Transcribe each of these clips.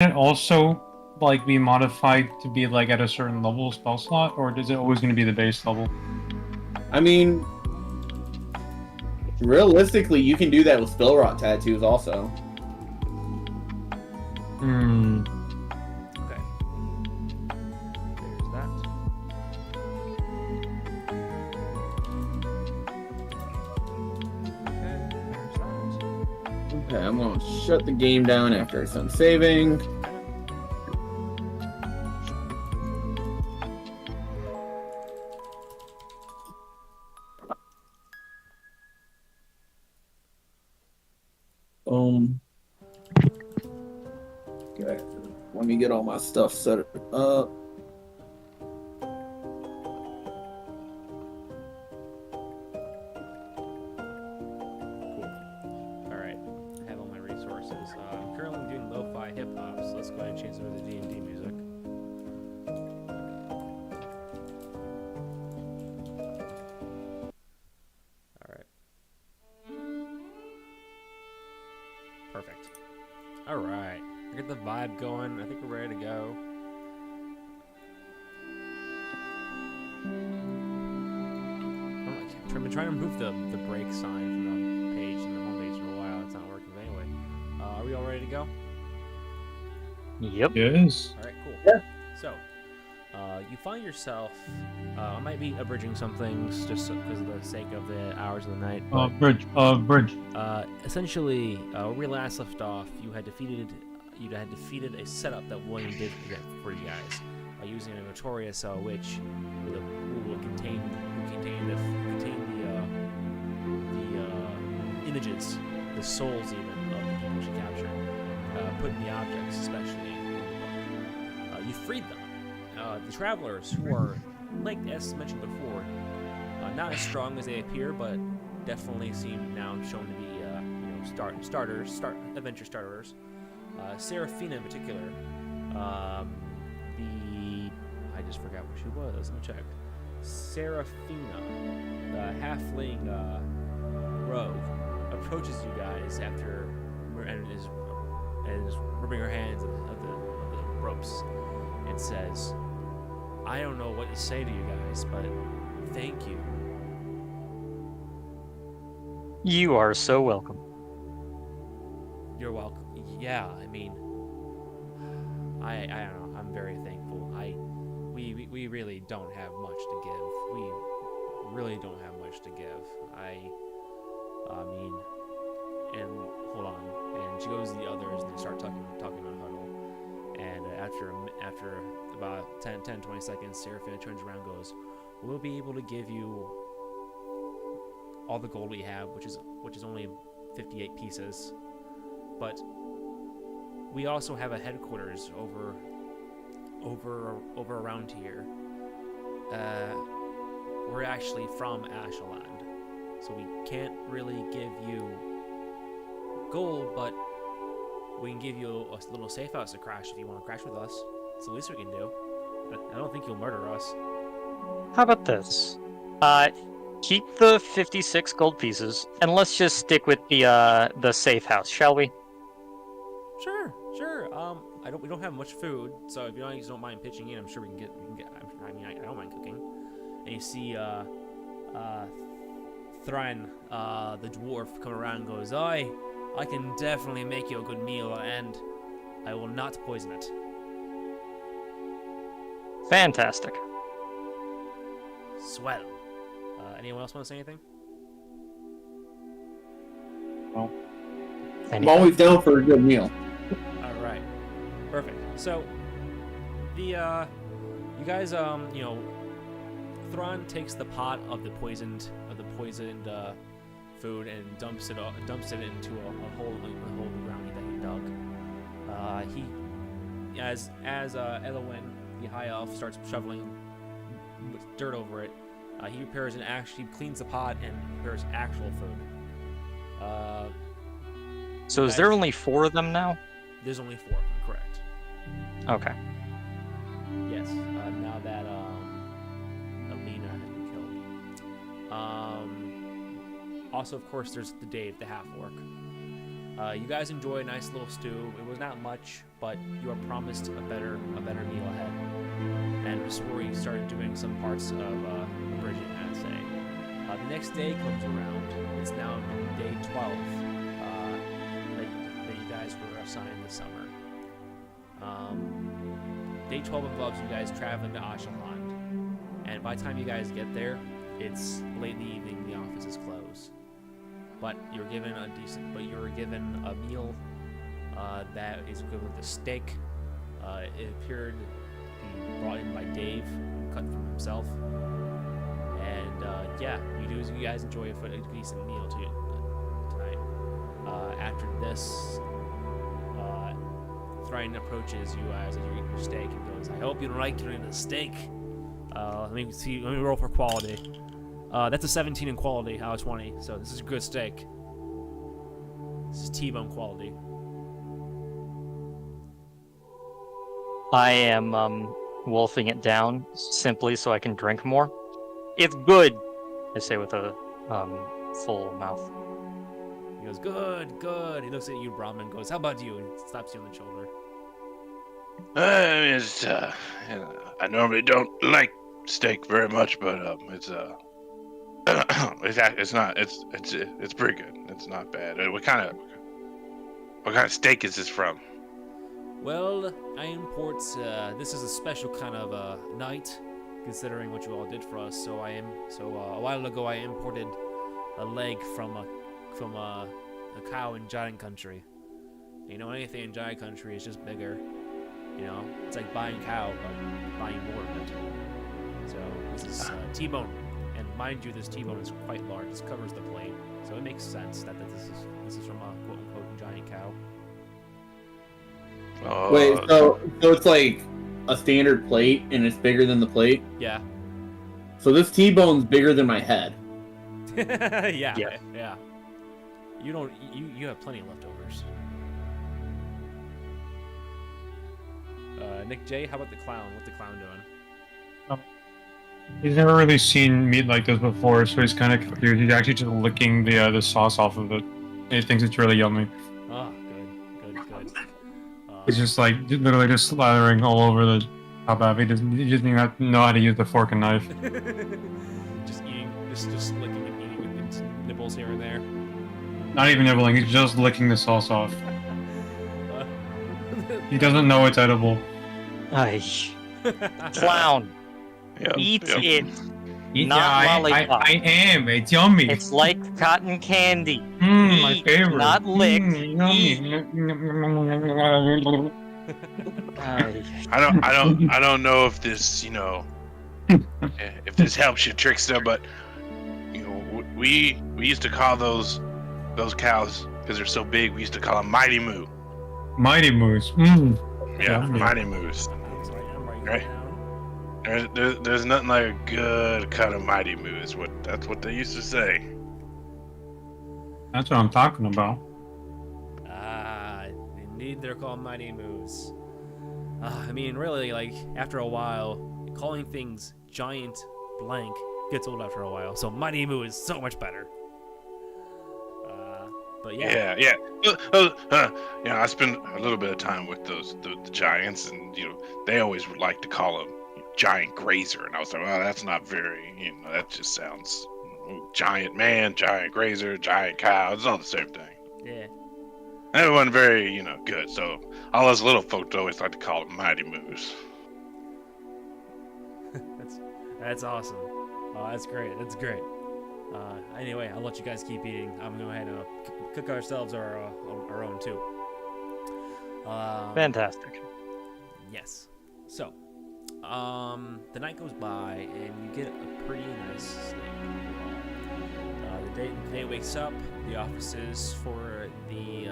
Can it also like be modified to be like at a certain level spell slot, or is it always going to be the base level? I mean, realistically, you can do that with spell rot tattoos also. Hmm. Okay. There's that. Okay, there's that. Okay, I'm gonna shut the game down after some saving. Boom. Okay, let me get all my stuff set up. Alright, I have all my resources. I'm currently doing lo-fi hip-hop, so let's go ahead and change some of the D&D music. Alright. Perfect. Alright, I get the vibe going. I think we're ready to go. I've been trying to remove the break sign from the page and the homepage for a while. It's not working. But anyway, are we all ready to go? Yep. Yes. All right, cool. Yeah. So, you find yourself. I might be abridging some things just because of the sake of the hours of the night. But, Bridge. essentially, where we last left off, you had defeated a setup that William did for you guys by using a notorious witch who contained the images, the souls even of the people she captured, put in the objects, especially in the book. You freed them. The travelers, who are, like as mentioned before, not as strong as they appear, but definitely seem now shown to be adventure starters. Seraphina in particular, I just forgot where she was. Let me check. Seraphina, the halfling rogue, approaches you guys and is rubbing her hands of the ropes and says, "I don't know what to say to you guys, but thank you." You are so welcome. You're welcome. Yeah, I mean, I don't know. I'm very thankful. We really don't have much to give. We really don't have much to give. I mean, and hold on. And she goes to the others, and they start talking about huddle. And after about 20 seconds, Seraphina turns around and goes, "We'll be able to give you all the gold we have, which is only 58 pieces. But we also have a headquarters over around here. We're actually from Ashaland, so we can't really give you gold, but we can give you a little safe house to crash if you want to crash with us. It's the least we can do. I don't think you'll murder us." How about this? Keep the 56 gold pieces, and let's just stick with the safe house, shall we? Sure. We don't have much food, so if you guys don't mind pitching in, I'm sure we can get. I mean, I don't mind cooking. And you see, Thran, the dwarf, come around and goes, I can definitely make you a good meal, and I will not poison it." Fantastic. Swell. Anyone else want to say anything? Well, I'm always down for a good meal. All right, perfect. So, you guys, Thrawn takes the pot of the poisoned food and dumps it into a hole in the ground that he dug. As Elowin, the high elf, starts shoveling dirt over it, he cleans the pot and prepares actual food. So is there only 4 of them now? There's only 4 of them, correct? Okay. Yes. Now that Alina has been killed. Also, of course, there's the Dave, the half-orc. You guys enjoy a nice little stew. It was not much, but you are promised a better meal ahead. And this is where we started doing some parts of bridging, I'd say. The next day comes around. It's now day 12 that you guys were assigned this summer. Day 12 involves you guys traveling to Ashaland. And by the time you guys get there, it's late in the evening, the office is closed. But you're given a meal that is equivalent to steak. It appeared to be brought in by Dave, cut from himself. And you guys enjoy a decent meal tonight. After this, Thrain approaches you as you're eating your steak and goes, "I hope you like your the steak. Let me roll for quality. That's a 17 in quality out of 20, so this is a good steak. This is T-bone quality." I am wolfing it down simply so I can drink more. It's good, I say with a full mouth. He goes, "Good, good." He looks at you, Brahmin, and goes, "How about you?" and slaps you on the shoulder. I normally don't like steak very much, but it's pretty good. It's not bad. What kind of steak is this from? Well, I import. This is a special kind of night, considering what you all did for us. So a while ago I imported a leg from a cow in Giant Country. You know, anything in Giant Country is just bigger. You know, it's like buying cow, but buying more of it. So this is T-bone, and mind you, this T-bone is quite large. This covers the plate, so it makes sense that this is from a quote unquote giant cow. Wait, so it's like a standard plate, and it's bigger than the plate? Yeah. So this T-bone's bigger than my head. Yeah. Yeah. Yeah. You have plenty of leftovers. Nick J, how about the clown? What's the clown doing? He's never really seen meat like this before, so he's kind of confused. He's actually just licking the sauce off of it. He thinks it's really yummy. Oh, good. He's just like literally just slathering all over the top of it. He doesn't even know how to use the fork and knife. just eating, just licking and eating with nibbles here and there. Not even nibbling. He's just licking the sauce off. He doesn't know it's edible. Ay. Clown. Yep, Eat yep. it. Yeah, Not lollipop. I am. It's yummy. It's like cotton candy. My Eat, favorite. not lick. Yummy. Ay. I don't know if this, if this helps you, Trickster, but we used to call those cows because they're so big. We used to call them Mighty Moo. Mighty Moose. Yeah, Yummy. Mighty Moose. I'm writing Right. it down. There's nothing like a good cut of Mighty Moo. That's what they used to say. That's what I'm talking about. Indeed, they're called Mighty Moves. I mean, really, like, after a while, calling things giant blank gets old after a while, so Mighty Moo is so much better. But yeah. Yeah. I spend a little bit of time with the giants, and they always would like to call them giant grazer, and I was like, well, that's not very, that just sounds giant man, giant grazer, giant cow. It's all the same thing. Yeah. And it wasn't very, good. So all those little folks always like to call them Mighty Moose. That's awesome. Oh, that's great. Anyway, I'll let you guys keep eating. I'm going to go ahead and cook ourselves our own too. Fantastic. Yes. So, the night goes by and you get a pretty nice sleep. The day wakes up. The offices for the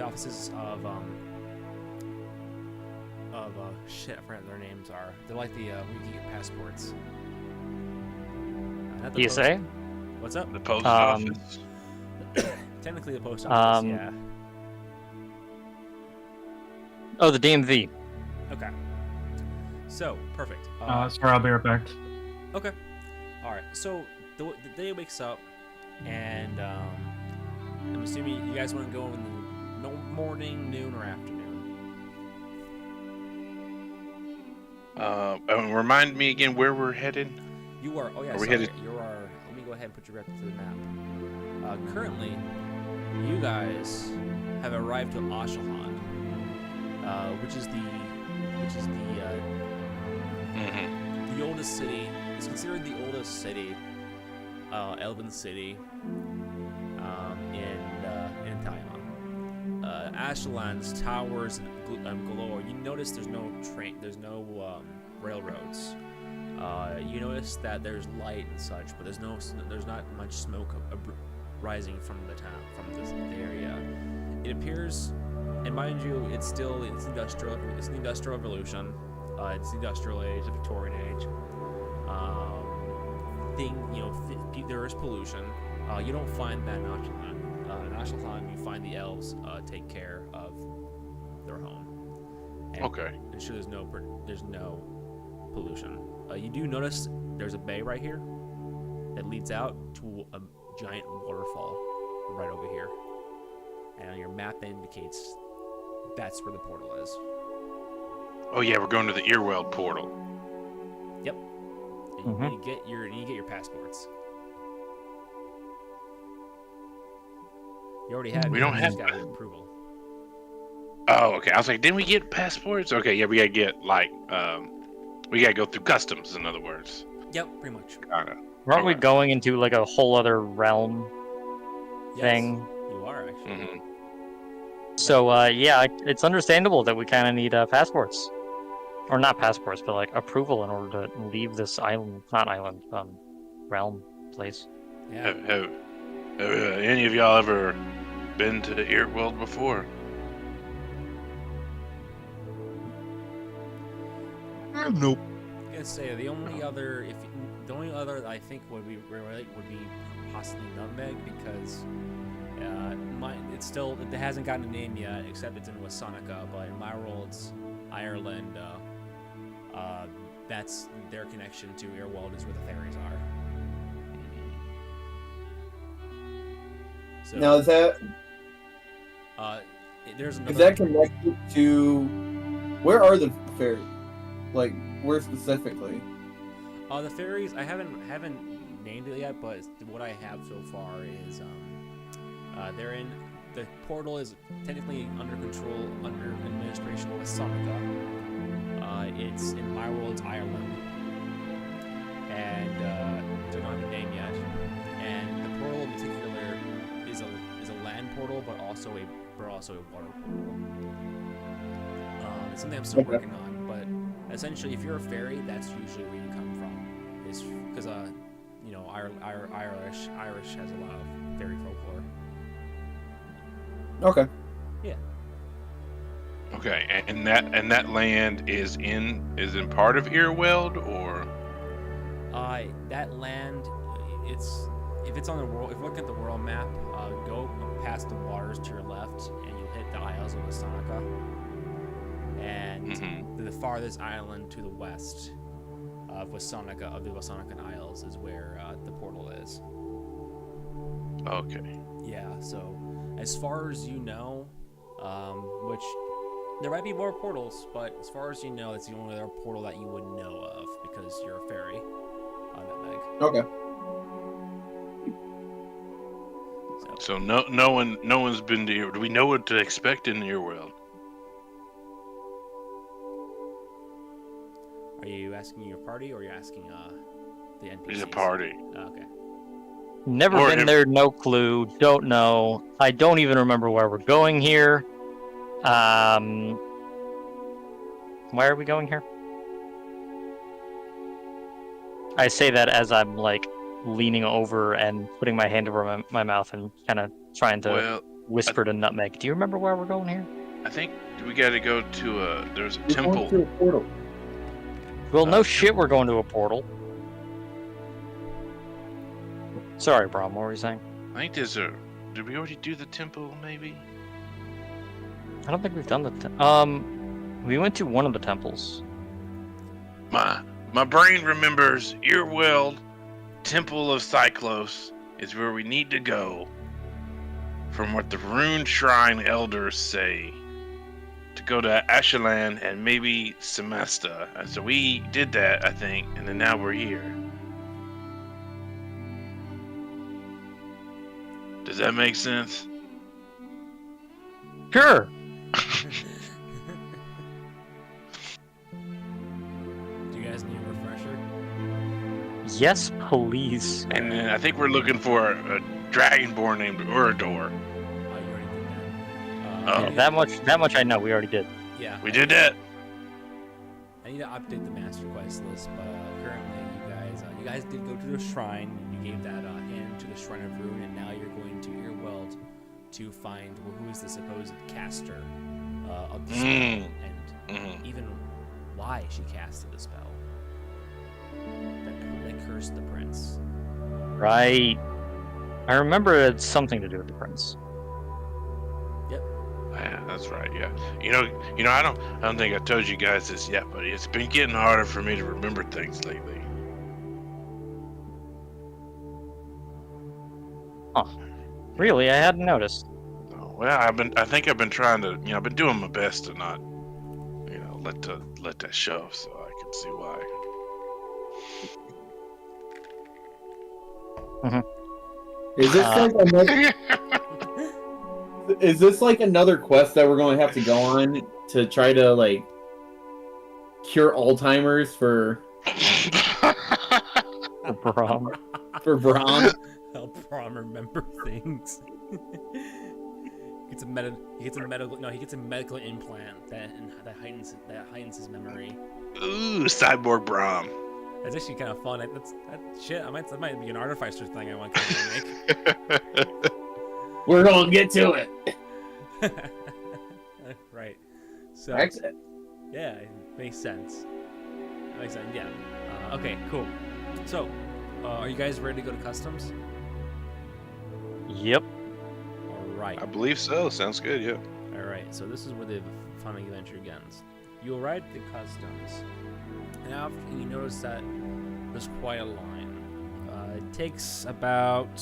offices of shit, I forgot what their names are. They're like the where you can get passports. Not the PSA? What's up? The post office. Technically the post office, yeah. Oh, the DMV. Okay. So, perfect. Sorry, I'll be right back. Okay. Alright, so the day wakes up and I'm assuming you guys want to go in the morning, noon, or afternoon. Remind me again where we're headed. You are. Oh yeah, Are we sorry. headed- You are. Let me go ahead and put you right to the map. Currently, you guys have arrived to Ashaland, which is the Mm-hmm. the oldest city. It's considered the oldest city, elven city, in Thailand. Ashaland's towers galore. You notice there's no railroads. You notice that there's light and such, but there's not much smoke rising from the town, from the area. It appears, and mind you, it's industrial. It's the Industrial Revolution. It's the Industrial Age, the Victorian Age. There is pollution. You don't find that in Ashaland. In Ashaland, you find the elves take care of their home. And Okay. ensure there's no pollution. You do notice there's a bay right here that leads out to a giant waterfall right over here. And on your map that indicates that's where the portal is. Oh yeah, we're going to the Earweld portal. Yep. And you need to get your passports. You already have. We don't have approval. Oh, okay. I was like, didn't we get passports? Okay, yeah, we gotta get we gotta go through customs. In other words. Yep, pretty much. Kinda. Aren't we Okay. going into like a whole other realm thing? Yes, you are actually. Mm-hmm. So it's understandable that we kind of need passports, or not passports, but like approval in order to leave this realm place. Yeah. Have any of y'all ever been to Earweld before? Nope. I was gonna say the only other I think would be possibly Nutmeg, because it hasn't gotten a name yet, except it's in Wasanica, but in my world it's Ireland. That's their connection to Earwald is where the fairies are. So Now is that there's another. is that connected to where are the fairies? Like where specifically? The fairies, I haven't named it yet, but what I have so far is they're in the portal is technically under administration with Sonica. It's in my world, Ireland, and don't have a name yet. And the portal in particular is a land portal, but also a water portal. It's something I'm still working on, but essentially, if you're a fairy, that's usually where you come from. Is because Irish has a lot of fairy folklore. Okay. Yeah. Okay, and that land is in part of Earweld, or? That land, if it's on the world, if you look at the world map, go past the waters to your left, and you'll hit the Isles of Wasanica. And the farthest island to the west of the Wasanican Isles is where the portal is. Okay. Yeah, so as far as you know, which there might be more portals, but as far as you know, it's the only other portal that you would know of because you're a fairy on Nutmeg. Okay. So no one's been to Earweld. Do we know what to expect in Earweld? Are you asking your party, or are you asking the NPCs? It's a party. Oh, okay. Never Or been if- there, no clue, don't know. I don't even remember where we're going here. Why are we going here? I say that as I'm like leaning over and putting my hand over my mouth and kind of trying to Well, whisper to Nutmeg. Do you remember where we're going here? I think we got to go to there's a We're going temple. to a portal. Well, no shit, we're going to a portal. Sorry, Brom, what were you saying? I think did we already do the temple? Maybe. I don't think we've done the. We went to one of the temples. My brain remembers Earweld, Temple of Cyclos is where we need to go. from what the Rune Shrine elders say, to go to Ashaland and maybe Semesta. And so we did that, I think, and then now we're here. Does that make sense? Sure. Do you guys need a refresher? Yes, please. And then I think we're looking for a dragonborn named Urador. You already did that. Oh. Yeah, that much I know. We already did. Yeah. We did that. I need to update the master quest list, but currently you guys did go to the shrine. You gave that hand to the Shrine of Rune, and now you're going to Earweld to find who is the supposed caster of the spell, and even why she casted the spell that cursed the prince. Right. I remember it had something to do with the prince. Yep. Yeah, that's right. Yeah. You know, I don't think I told you guys this yet, but it's been getting harder for me to remember things lately. Oh, really? I hadn't noticed. Oh, well, I think I've been trying to, I've been doing my best to not, let that show, so I can see why. Is this like another? Is this like another quest that we're going to have to go on to try to like cure Alzheimer's for Brahm. Brahm? Help Brahm remember things. He gets a medical implant that heightens his memory. Ooh, cyborg Brahm. That's actually kind of fun. That might be an artificer thing I want to make. We're gonna get to it. Right. So Exit. yeah, it makes sense. Yeah. Okay. Cool. So, are you guys ready to go to customs? Yep. All right. I believe so. Sounds good. Yeah. All right. So this is where the fun adventure begins. You arrive at the customs, and after you notice that there's quite a line. It takes about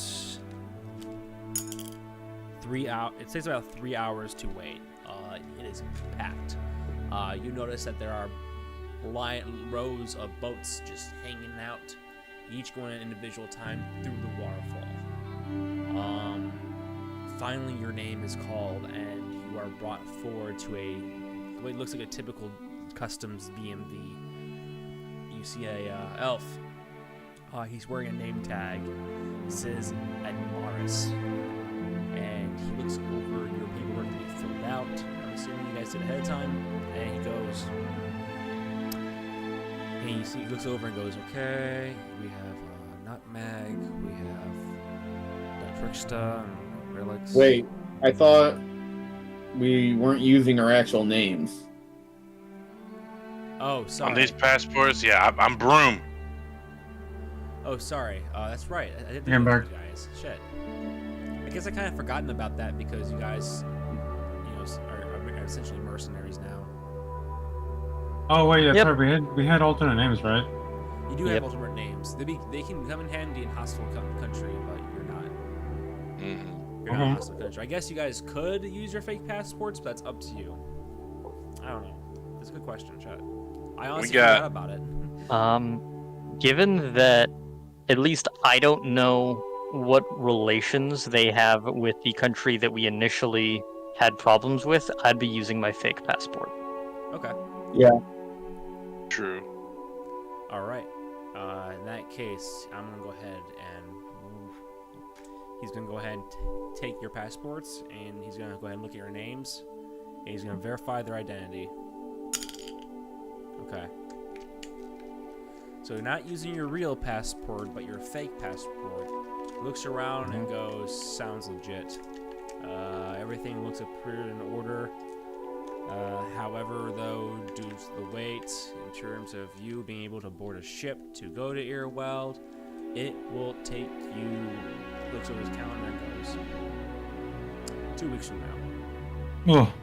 3 hours. It takes about 3 hours to wait. It is packed. You notice that there are rows of boats just hanging out, each going at an individual time through the waterfall. Finally, your name is called, and you are brought forward to what looks like a typical customs BMV. You see a elf. He's wearing a name tag. It says Admaris. And he looks over your paperwork that you filled out. I'm assuming you guys did ahead of time. And he goes, he looks over and goes, okay, we have Nutmeg, we have Datrixta, and Relics. Wait, I thought we weren't using our actual names. Oh, sorry. On these passports, yeah, I'm Broom. Oh, sorry. That's right. I didn't Yeah, think Mark. of you guys. Shit. I guess I kind of forgotten about that because you guys, are essentially mercenaries now. Oh wait, that's Yep. right. We had alternate names, right? You do Yep. have alternate names. They can come in handy in hostile country, but you're not. Mm-hmm. You're not in Okay. hostile country. I guess you guys could use your fake passports, but that's up to you. I don't know. That's a good question, Chet. I honestly got- forgot about it. Given that at least I don't know what relations they have with the country that we initially had problems with, I'd be using my fake passport. Okay. Yeah. True. All right. In that case, I'm gonna go ahead and he's gonna go ahead and take your passports, and he's gonna go ahead and look at your names, and he's gonna verify their identity. Okay. So you're not using your real passport, but your fake passport. Looks around and goes, sounds legit. Everything looks pretty in order. However, though, due to the wait, in terms of you being able to board a ship to go to Earweld, it will take you, looks over his calendar and goes, 2 weeks from now. Oh,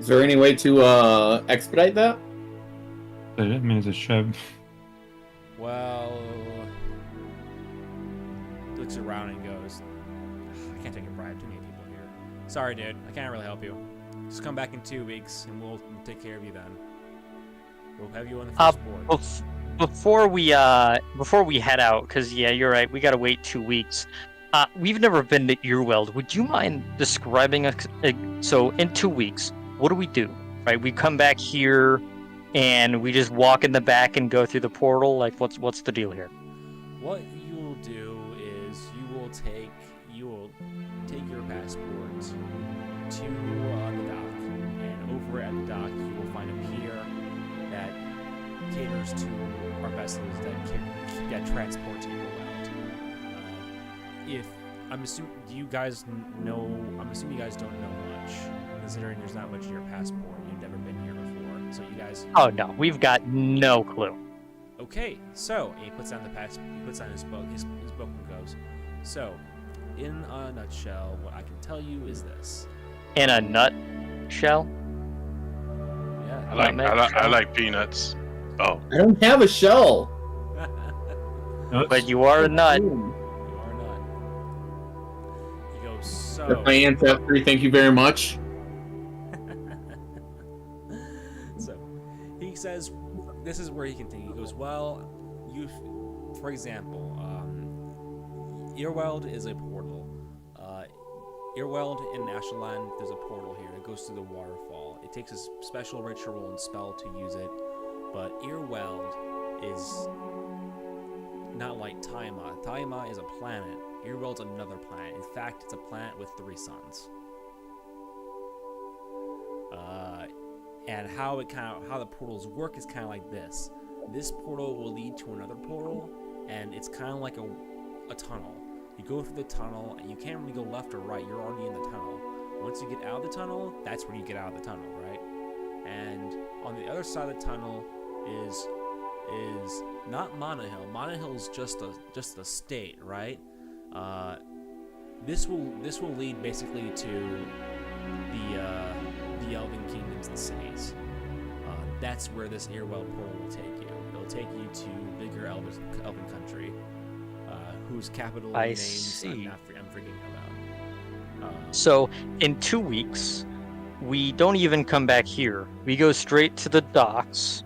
Is there any way to expedite that? that means a ship. Well, looks around and goes, I can't take a bribe. Too many people here. Sorry, dude. I can't really help you. Just come back in 2 weeks, and we'll take care of you then. We'll have you on the first board. Before we head out, because yeah, you're right. We gotta wait 2 weeks. We've never been to Earweld. Would you mind describing so in 2 weeks, what do we do? Right, we come back here, and we just walk in the back and go through the portal. Like, what's the deal here? What you will do is you will take your passport to the dock, and over at the dock you will find a pier that caters to our vessels that transport to Earweld. If I'm assuming you guys don't know much, considering there's not much in your passport. You've never been here before, so you guys. Oh no, we've got no clue. Okay, so and he puts on his book and goes. So, in a nutshell, what I can tell you is this. In a nutshell. Yeah. I like peanuts. Oh. I don't have a shell. But you are a nut. You are not. He goes, so. That's my ancestry. Thank you very much. So, he says, this is where he can think. He goes, well, for example, Earweld is a portal. Earweld in Ashaland, there's a portal here. It goes through the waterfall. It takes a special ritual and spell to use it, but Earweld is not like Taima. Taima is a planet. Earweld's another planet. In fact, it's a planet with 3 suns. And how the portals work is kind of like this. This portal will lead to another portal, and it's kind of like a tunnel. You go through the tunnel, and you can't really go left or right. You're already in the tunnel. Once you get out of the tunnel, that's where you get out of the tunnel, right? And on the other side of the tunnel is not Monahill. Monahill is just a state, right? This will lead basically to the Elven kingdoms and cities. That's where this Earweld portal will take you. It'll take you to bigger Elven country, whose capital names I'm forgetting about. So in 2 weeks, we don't even come back here. We go straight to the docks,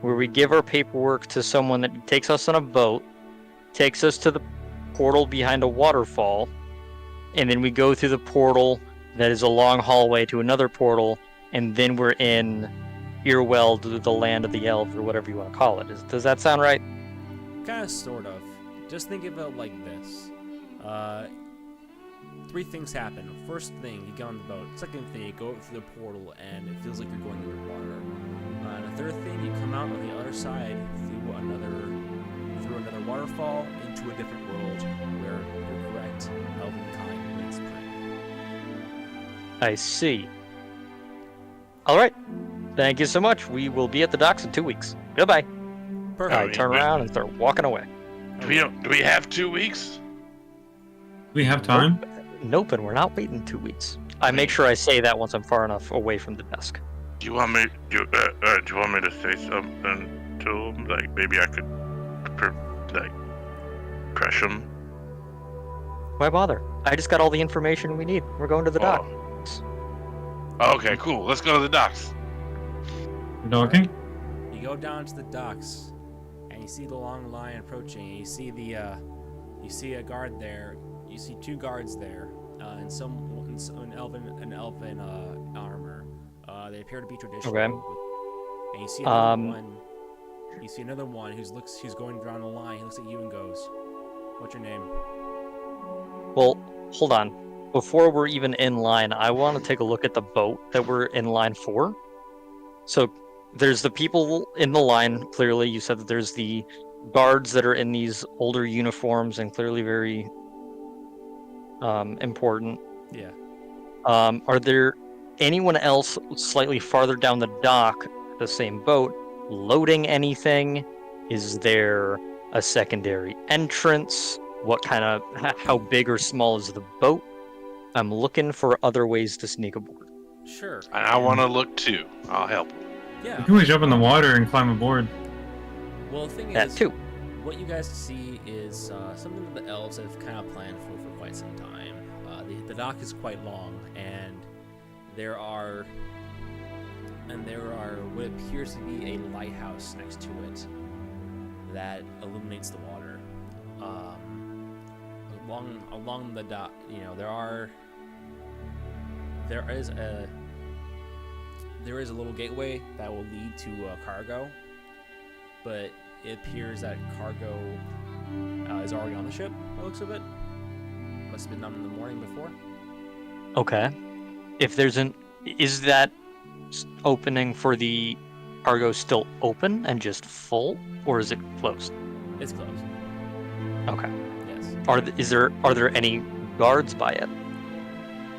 where we give our paperwork to someone that takes us on a boat, takes us to the portal behind a waterfall, and then we go through the portal that is a long hallway to another portal, and then we're in Earweld, the land of the elves, or whatever you want to call it. Does that sound right? Kind of, sort of. Just think of it like this. 3 things happen. First thing, you get on the boat. Second thing, you go through the portal, and it feels like you're going underwater. And the third thing, you come out on the other side through another waterfall into a different world where the correct elven kind makes prey. I see. All right. Thank you so much. We will be at the docks in 2 weeks. Goodbye. Perfect. I turn around and start walking away. Do we have 2 weeks? We have time. Nope, and we're not waiting 2 weeks. I make sure I say that once I'm far enough away from the desk. Do you want me to say something to him? Like maybe I could, crush him. Why bother? I just got all the information we need. We're going to the docks. Okay, cool. Let's go to the docks. Docking? You go down to the docks, and you see the long line approaching. And you see a guard there. You see 2 guards there, and an elven armor. They appear to be traditional. Okay. And you see another one. You see another one who's going down the line. He looks at you and goes, "What's your name?" Well, hold on. Before we're even in line, I want to take a look at the boat that we're in line for. So there's the people in the line, clearly. You said that there's the guards that are in these older uniforms and clearly very important. Yeah. Are there anyone else slightly farther down the dock, the same boat, loading anything? Is there a secondary entrance? How big or small is the boat? I'm looking for other ways to sneak aboard. Sure. And I want to look too. I'll help. Yeah. You can always jump in the water and climb aboard. Well, the thing That is, too. what you guys see is something that the elves have kind of planned for quite some time. The dock is quite long, and there are what appears to be a lighthouse next to it that illuminates the water. Along the dock, there is a little gateway that will lead to cargo, but it appears that cargo is already on the ship. By the looks of it, must have been done in the morning before. Okay. Is that opening for the cargo still open and just full, or is it closed? It's closed. Okay. Yes. Are there any guards by it?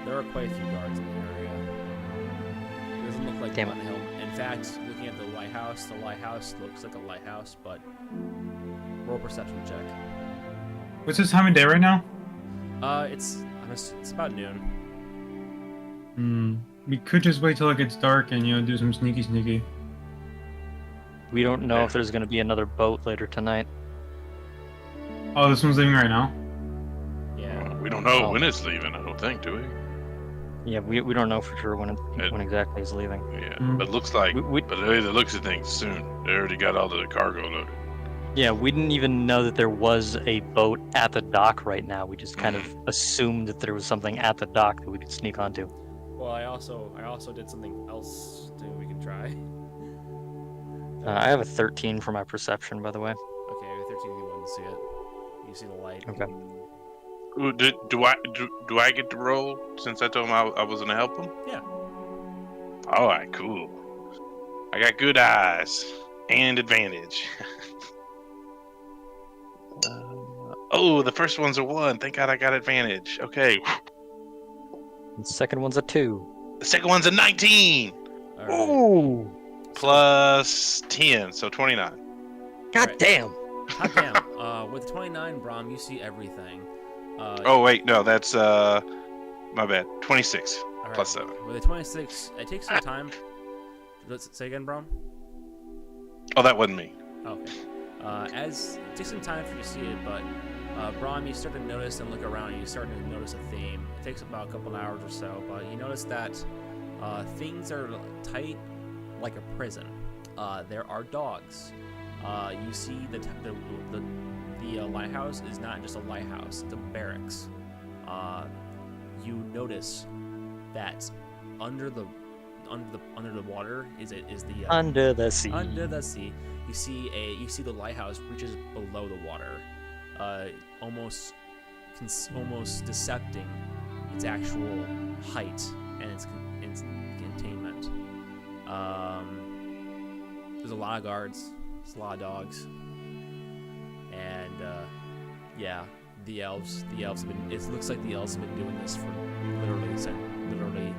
There are quite a few guards in the area. It doesn't look like Damn one hill. In fact, looking at the lighthouse looks like a lighthouse, but roll perception check. What's this time of day right now? It's about noon. We could just wait till it gets dark and do some sneaky. We don't know if there's going to be another boat later tonight. Oh, this one's leaving right now. Yeah. We don't know when it's leaving. I don't think, do we? Yeah, we don't know for sure when exactly it's leaving. Yeah, Mm. but it looks like. We- But it looks at things soon. They already got all the cargo loaded. Yeah, we didn't even know that there was a boat at the dock right now. We just kind of assumed that there was something at the dock that we could sneak onto. Well, I also did something else that we can try. I have a 13 for my perception, by the way. Okay, with 13 you wouldn't see it. You see the light. Okay. Ooh, do I get to roll since I told him I was gonna help him? Yeah. All right, cool. I got good eyes and advantage. Oh, the first one's a 1. Thank God I got advantage. Okay. The second one's a 2. The second one's a 19 All right. Ooh! plus 10, so 29. God Right. damn! Hot damn. With 29, Brom, you see everything. Oh wait, no, that's my bad. 26 all right. plus 7. With the 26, it takes some time. Let's say again, Brom. Oh, that wasn't me. Okay. As it takes some time for you to see it, but Brahm, you start to notice and look around, and you start to notice a theme. It takes about a couple hours or so, but you notice that things are tight like a prison. There are dogs. You see the lighthouse is not just a lighthouse; it's a barracks. You notice that under the water is the Under the sea. Under the sea, you see the lighthouse reaches below the water, almost decepting its actual height and its containment. There's a lot of guards, there's a lot of dogs, and the elves have been. It looks like the elves have been doing this for literally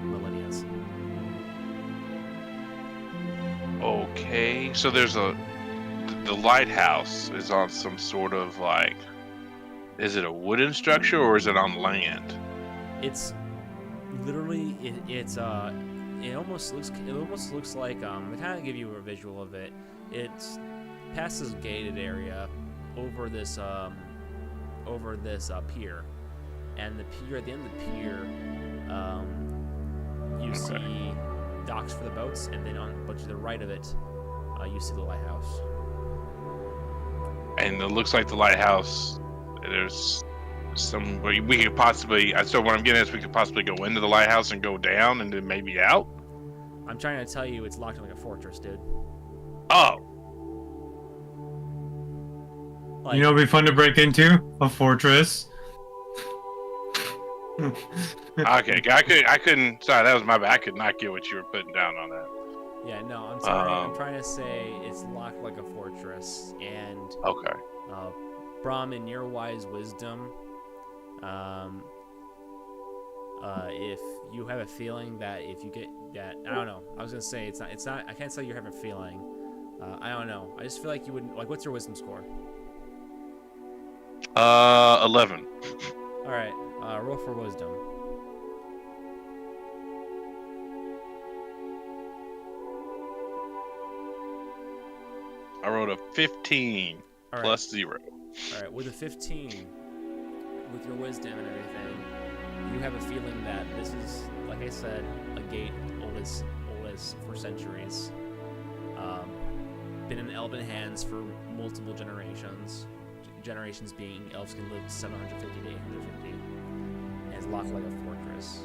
millennia. Okay, so there's the lighthouse is on some sort of like, is it a wooden structure or is it on land? It's literally it almost looks like to kind of give you a visual of it. It's past this gated area over this pier, and the pier at the end of the pier, you see docks for the boats, and then but to the right of it, you see the lighthouse. And it looks like the lighthouse. There's some we could possibly. So what I'm getting is we could possibly go into the lighthouse and go down and then maybe out. I'm trying to tell you, it's locked like a fortress, dude. Oh, Like, It'd be fun to break into a fortress. okay. I couldn't. Sorry, that was my bad. I could not get what you were putting down on that. yeah, no, I'm sorry. I'm trying to say it's locked like a fortress, and Okay. Brahm, in your wise wisdom, if you have a feeling that if you get that, I don't know. I was gonna say it's not. I can't say you have a feeling. I don't know. I just feel like you wouldn't. Like, what's your wisdom score? 11. All right, roll for wisdom. I wrote a 15 All right. plus 0. All right, with a 15, with your wisdom and everything, you have a feeling that this is, like I said, a gate old as for centuries. Been in elven hands for multiple generations. Generations being elves can live 750 to 850, and it's locked like a fortress.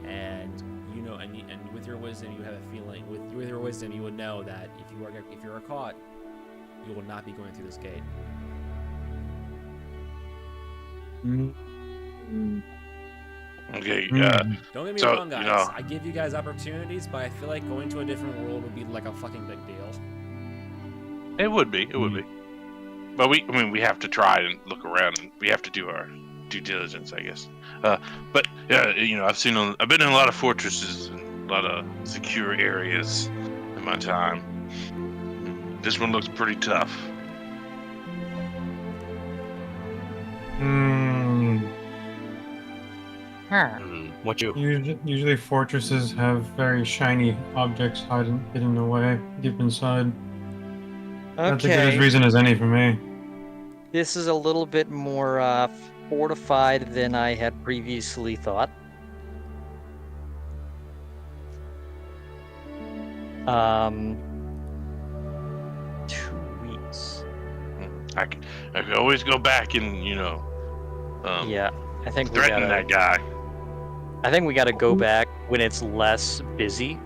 And you know, and with your wisdom, you have a feeling. With your wisdom, you would know that if you are caught, you will not be going through this gate. Okay, Don't get me so, wrong, guys. you know- I give you guys opportunities, but I feel like going to a different world would be like a fucking big deal. it would be. But we have to try and look around, and we have to do our due diligence, I guess. But yeah, I've been in a lot of fortresses and a lot of secure areas in my time. This one looks pretty tough. What you? Usually fortresses have very shiny objects hidden away deep inside. That's a good as Okay, reason as any for me. this is a little bit more fortified than I had previously thought. 2 weeks. I can always go back and Yeah, I think we threaten that guy. I think we gotta go back when it's less busy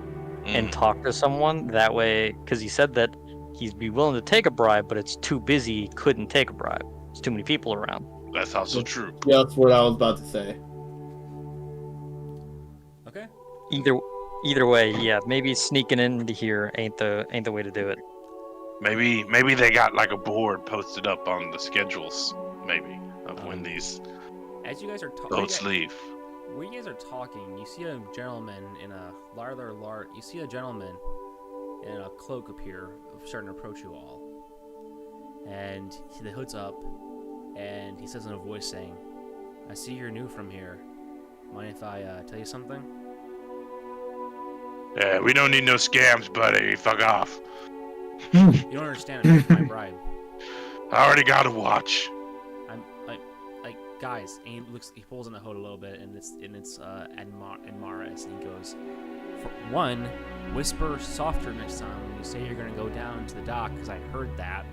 and talk to someone. That way, because he said that he'd be willing to take a bribe, but it's too busy, he couldn't take a bribe. There's too many people around. That's also true. Yeah, that's what I was about to say. Okay. Either way, yeah, maybe sneaking into here ain't the way to do it. Maybe they got like a board posted up on the schedules, maybe, of when these As you guys are boats leave. where you guys are talking, you see a gentleman in a you see a gentleman in a cloak appear, starting to approach you all. And the hood's up, and he says in a voice saying, "I see you're new from here. Mind if I tell you something?" Yeah, we don't need no scams, buddy. Fuck off. You don't understand. It's my bribe. I already got a watch. I'm like guys. And he pulls in the hood a little bit, and it's Maris, and he goes, "For one, whisper softer next time when you say you're gonna go down to the dock, because I heard that.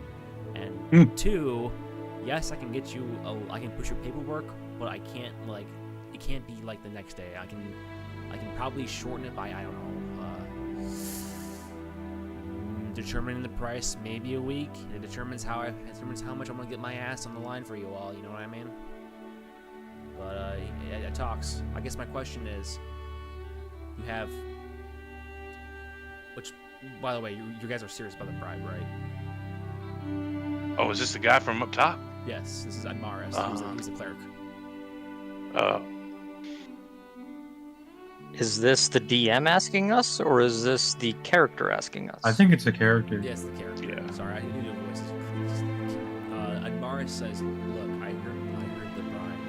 And two, yes, I can get you. I can push your paperwork, but I can't it can't be like the next day. I can probably shorten it by, I don't know, determining the price, maybe a week. It determines how much I'm gonna get my ass on the line for you all. You know what I mean? But it talks. I guess my question is, you have, which, by the way, you guys are serious about the bribe, right? Oh, is this the guy from up top? Yes, this is Admaris. He's a cleric. Is this the DM asking us, or is this the character asking us? I think it's a character. Yes, the character. Yeah. Sorry, I didn't do voices. Admaris says, "Look, I heard the bribe,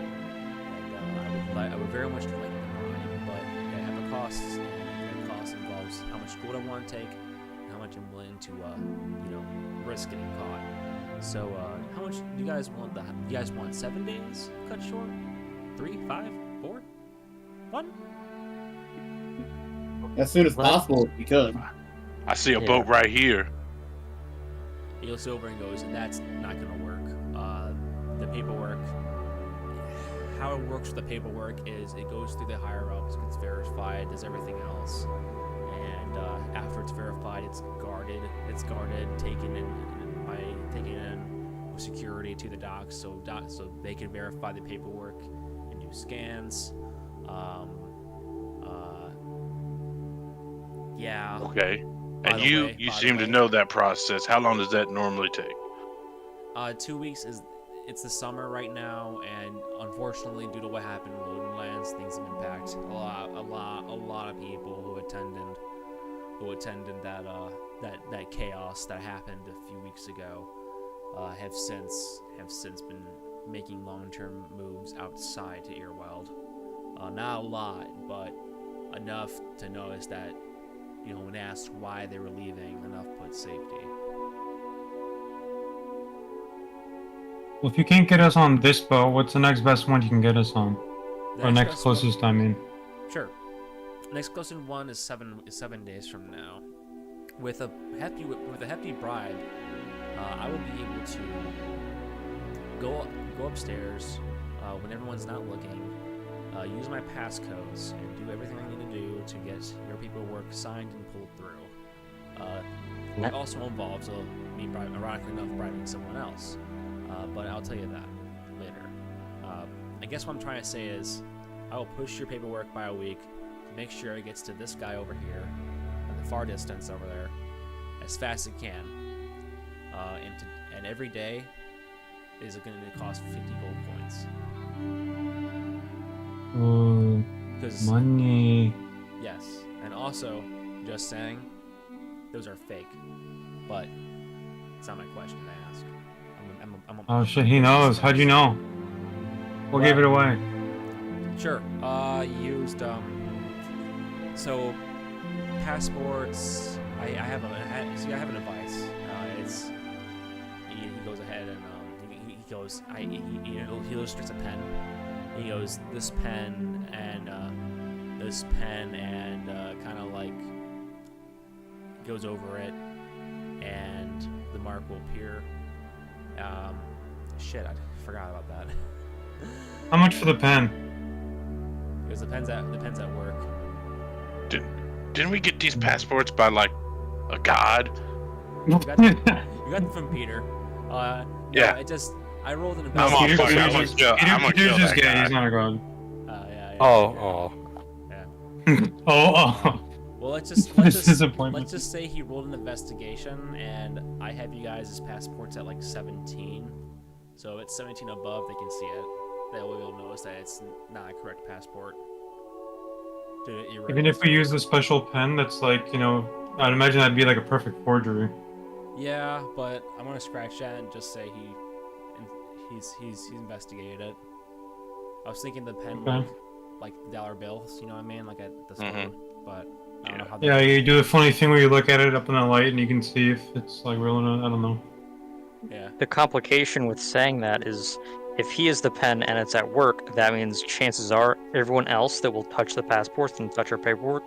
and I would very much like the bribe, but I have a cost, and that cost involves how much gold I want to take, and how much I'm willing to, risk getting caught. So, how much do you guys want? You guys want 7 days cut short? 3, 5, 4, 1? As soon as possible, if you could. I see a boat right here. He looks over and goes, "That's not going to work. The paperwork, how it works with the paperwork is it goes through the higher ups, gets verified, does everything else, and after it's verified, it's guarded, taken in with security to the docks, so they can verify the paperwork and do scans. Yeah. Okay. By And the you way- seem to know that process. How long does that normally take? 2 weeks it's the summer right now, and unfortunately, due to what happened in Loading Lands, things have impacted a lot of people who attended that chaos that happened a few weeks ago. Have since been making long-term moves outside to Earwild. Not a lot, but enough to notice that, when asked why they were leaving, enough put safety. Well, if you can't get us on this boat, what's the next best one you can get us on? Or next closest, I mean. Sure. Next closest one is 7 days from now. With a hefty bribe, I will be able to go upstairs when everyone's not looking, use my passcodes, and do everything I need to do to get your paperwork signed and pulled through. It also involves me, ironically enough, bribing someone else. But I'll tell you that later. I guess what I'm trying to say is, I will push your paperwork by a week to make sure it gets to this guy over here, in the far distance over there, as fast as it can. And every day is going to cost 50 gold points. Money. Yes, and also, just saying, those are fake. But it's not my question to ask. Oh shit, he knows. How'd you know? What gave it away? Sure. Used so passports. I have a device. He goes ahead and he goes. He illustrates a pen. He goes this pen and kind of like goes over it, and the mark will appear. Shit, I forgot about that. How much for the pen? Because the pen's at work. Didn't we get these passports by like a god? You got them from Peter. Yeah. I rolled an I'm on investigation. fire. I'm gonna kill Peter's just that gay. guy. He's not a god. Yeah. Oh. Oh. Well, let's Disappointment. just say he rolled an investigation, and I have you guys' passports at like 17. So if it's 17 above, they can see it. They will notice that it's not a correct passport. Even if we use the special pen, that's like, I'd imagine that'd be like a perfect forgery. Yeah, but I'm gonna scratch that and just say he's investigated it. I was thinking the pen like dollar bills, you know what I mean, like at the store, but I don't know how. Yeah, you do the funny thing where you look at it up in the light and you can see if it's like real or not. I don't know. Yeah. The complication with saying that is, if he is the pen and it's at work, that means chances are everyone else that will touch the passports and touch our paperwork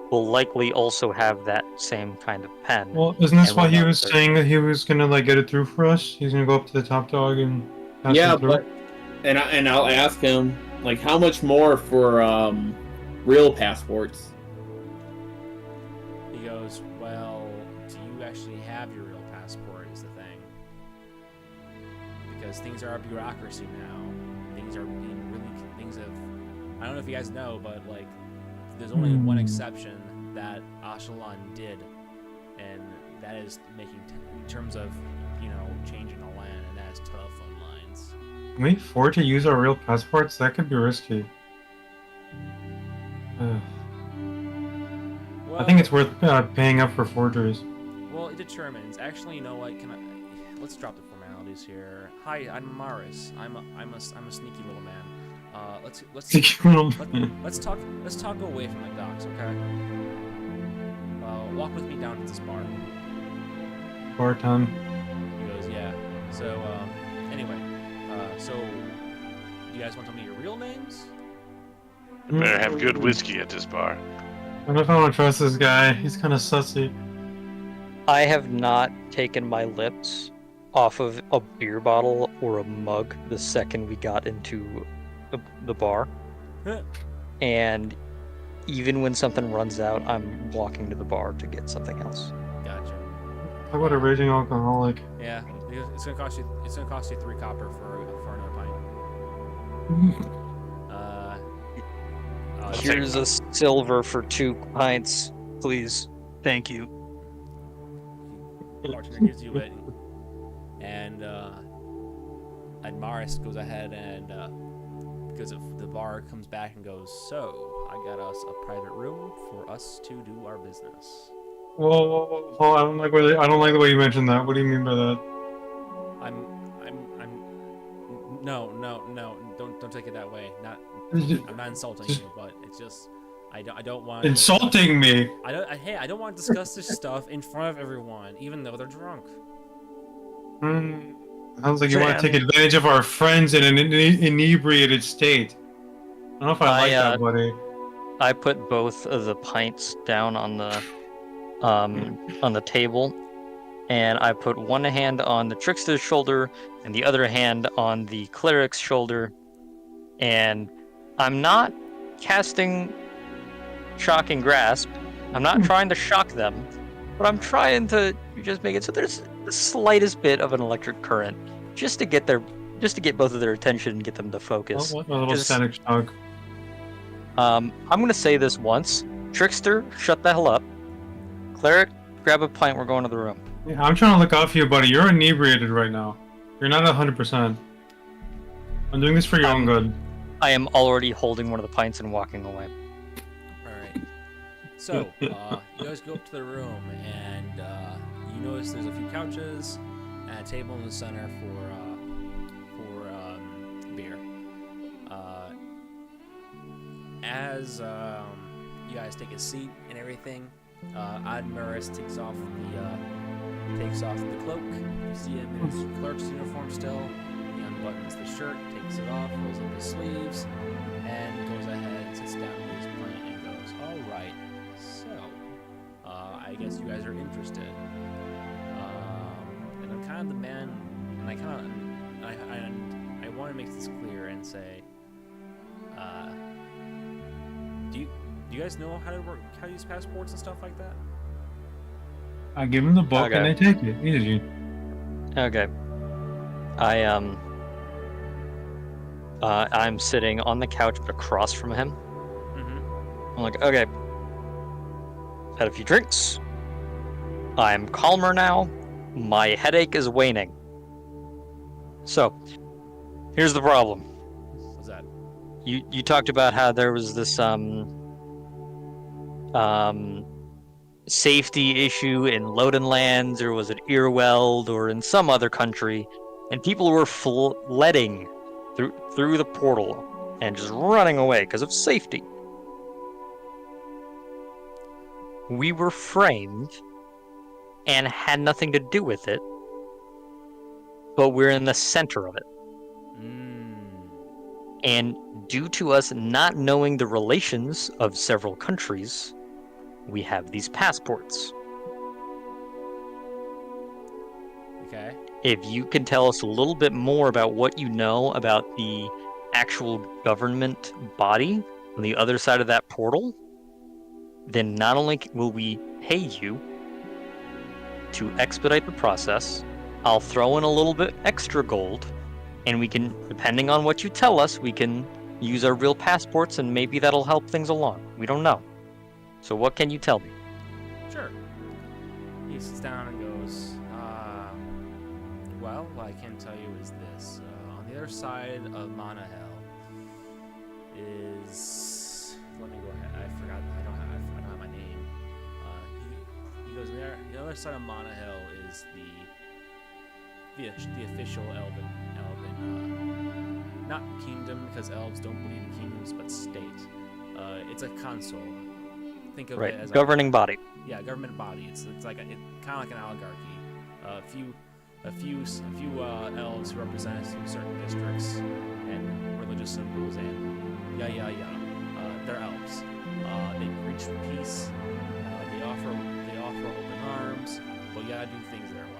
will likely also have that same kind of pen. Well, isn't this And why we're he not was certain. saying that he was gonna like get it through for us? He's gonna go up to the top dog and pass it through? but and I'll ask him like how much more for real passports. He goes, well, do you actually have your real passport is the thing. Because things are a bureaucracy now. Things have, I don't know if you guys know, but like, there's only one exception that Ashaland did, and that is making, in terms of, changing the land, and that is telephone lines. Can we afford to use our real passports? That could be risky. Well, I think it's worth paying up for forgeries. Well, it determines. Actually, you know what? Let's drop the formalities here. Hi, I'm Maris. I'm a sneaky little man. Let's talk away from the docks, okay? Walk with me down to this bar. Bar time. He goes, yeah. So, anyway, so you guys want to tell me your real names? Better have good whiskey at this bar. I don't know if I want to trust this guy. He's kind of sussy. I have not taken my lips off of a beer bottle or a mug the second we got into the bar. And even when something runs out, I'm walking to the bar to get something else. Gotcha. How about a raging alcoholic? Yeah, it's gonna cost you 3 copper for another pint. Here's a silver for 2 pints, please. Thank you. Bartender gives you it, and Maris goes ahead and because of the bar comes back and goes, so I got us a private room for us to do our business. Whoa! I don't like the way you mentioned that. What do you mean by that? No, don't take it that way. I'm not insulting you, but it's just I don't want insulting me. I don't want to discuss this stuff in front of everyone, even though they're drunk. Sounds like you want to take advantage of our friends in an inebriated state. don't know if I like that, buddy. I put both of the pints down on the table, and I put one hand on the trickster's shoulder and the other hand on the cleric's shoulder, and I'm not casting shocking grasp. I'm not trying to shock them, but I'm trying to just make it so there's the slightest bit of an electric current, just to get both of their attention and get them to focus. A little static shock. I'm gonna say this once. Trickster, shut the hell up. Cleric, grab a pint, we're going to the room. Yeah, I'm trying to look off you, buddy. You're inebriated right now. You're not 100%. I'm doing this for your own good. I am already holding one of the pints and walking away. Alright. So, you guys go up to the room, and you notice there's a few couches and a table in the center for beer. As you guys take a seat and everything, Embers takes off the cloak. You see him in his clerk's uniform still. He unbuttons the shirt, takes it off, rolls up his sleeves, and goes ahead, sits down with his pint, and goes, "All right, so I guess you guys are interested." And I'm kind of the man, and I want to make this clear and say, do you guys know how to use passports and stuff like that? I give them the book and they take it. Easy. Okay. I'm sitting on the couch but across from him. Mm-hmm. I'm like, okay. Had a few drinks. I'm calmer now. My headache is waning. So, here's the problem. What's that? You talked about how there was this safety issue in Lodenlands, or was it Earweld, or in some other country, and people were flooding through the portal and just running away because of safety. We were framed and had nothing to do with it, but we're in the center of it. And due to us not knowing the relations of several countries, we have these passports. Okay. If you can tell us a little bit more about what you know about the actual government body on the other side of that portal, then not only will we pay you to expedite the process, I'll throw in a little bit extra gold, and we can, depending on what you tell us, we can use our real passports, and maybe that'll help things along. We don't know. So what can you tell me? Sure. He sits down and goes, well, what I can tell you is this. On the other side of Monahel is... Let me go ahead. I forgot. I don't have my name. He goes there. The other side of Monahel is the official Elven not kingdom, because elves don't believe in kingdoms, but state. It's a council. Think of it as governing body. Yeah, government body. It's like kind of like an oligarchy. A few elves who represent certain districts and religious symbols, and they're elves. They preach for peace. They offer open arms, but you gotta do things their way.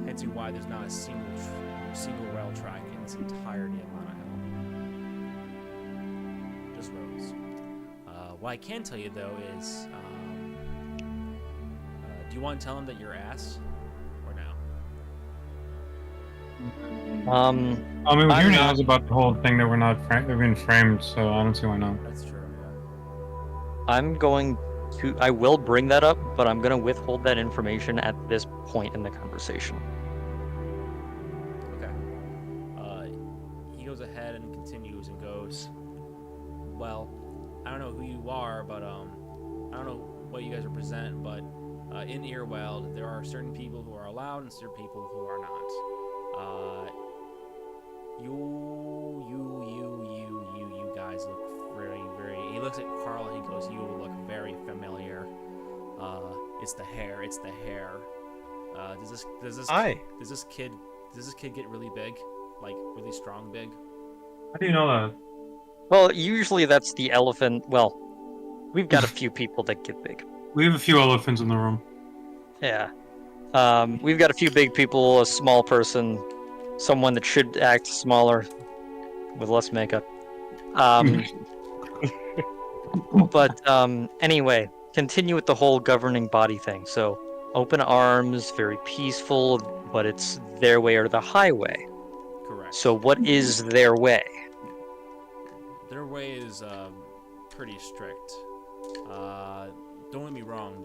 Hence why there's not a single rail track in its entirety of Monahel. Just roads. What I can tell you though is, do you want to tell him that you're ass, or no? I mean, who knows about the whole thing that we've been framed, so I don't see why not. That's true. Yeah. I will bring that up, but I'm going to withhold that information at this point in the conversation. Okay. He goes ahead and continues and goes, well, I don't know who you are, but I don't know what you guys represent, but in Earweld, there are certain people who are allowed and certain people who are not. You guys look very, very... He looks at Carl and he goes, you look very familiar. It's the hair. Does this kid get really big? Like, really strong big? How do you know that? Well, usually that's the elephant. Well, we've got a few people that get big. We have a few elephants in the room. Yeah. We've got a few big people, a small person, someone that should act smaller with less makeup. But anyway, continue with the whole governing body thing. So, open arms, very peaceful, but it's their way or the highway. Correct. So, what is their way? Their way is pretty strict. Don't get me wrong,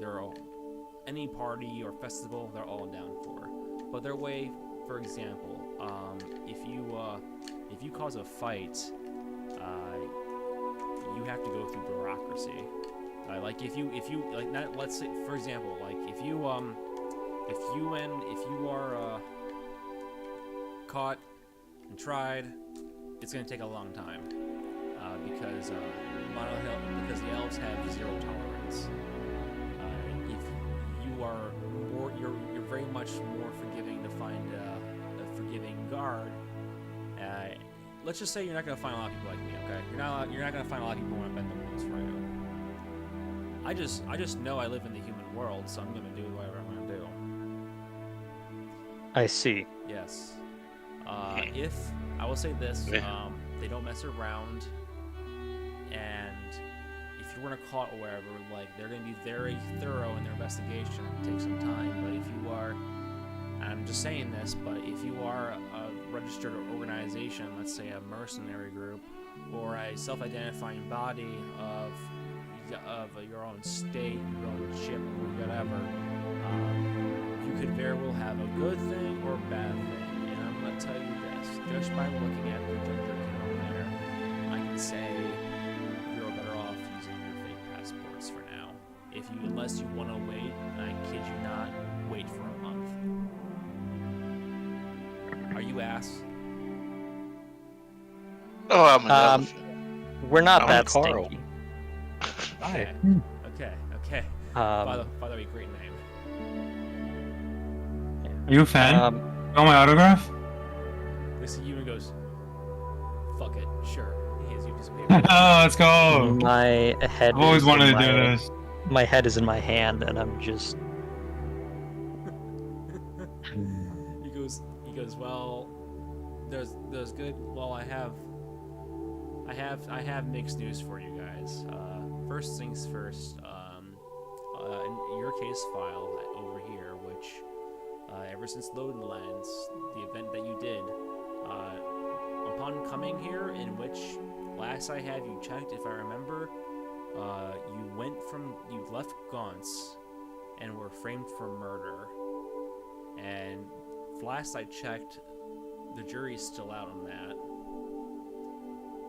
any party or festival they're all down for. But their way, for example, if you cause a fight, you have to go through bureaucracy. Like if you like, not, let's say for example, like if you are caught and tried, it's gonna take a long time because the elves have zero tolerance. If you are you're very much more forgiving to find a forgiving guard. Let's just say you're not gonna find a lot of people like me, okay? You're not gonna find a lot of people who want to bend the rules for you. I just know I live in the human world, so I'm gonna do whatever I'm gonna do. I see. Yes. If I will say this, they don't mess around, and if you were caught or wherever, like they're gonna be very thorough in their investigation. It'll take some time, but if you are, and I'm just saying this, but if you are a registered organization, let's say a mercenary group, or a self-identifying body of your own state, your own ship, or whatever, you could very well have a good thing or a bad thing. And I'm going to tell you this, just by looking at the ginger kid over there, I can say you're better off using your fake passports for now. Unless you want to wait, and I kid you not, wait for a month. Are you ass? Oh, I'm an elephant. We're not I'm that Carl. stinky. Okay. Okay. By the way, great name. Are you a fan? Um, Want my autograph? Looks at you and goes, "Fuck it, sure." He hands you a piece of paper. Oh, let's go. my head. I've always is wanted in to do my- this. My head is in my hand, and I'm just. He goes, well, there's good. Well, I have mixed news for you guys. First things first. In your case file over here, which ever since Loaded Lands, the event that you did, upon coming here, in which last I have you checked, if I remember, you left Gaunts and were framed for murder. And last I checked, the jury's still out on that.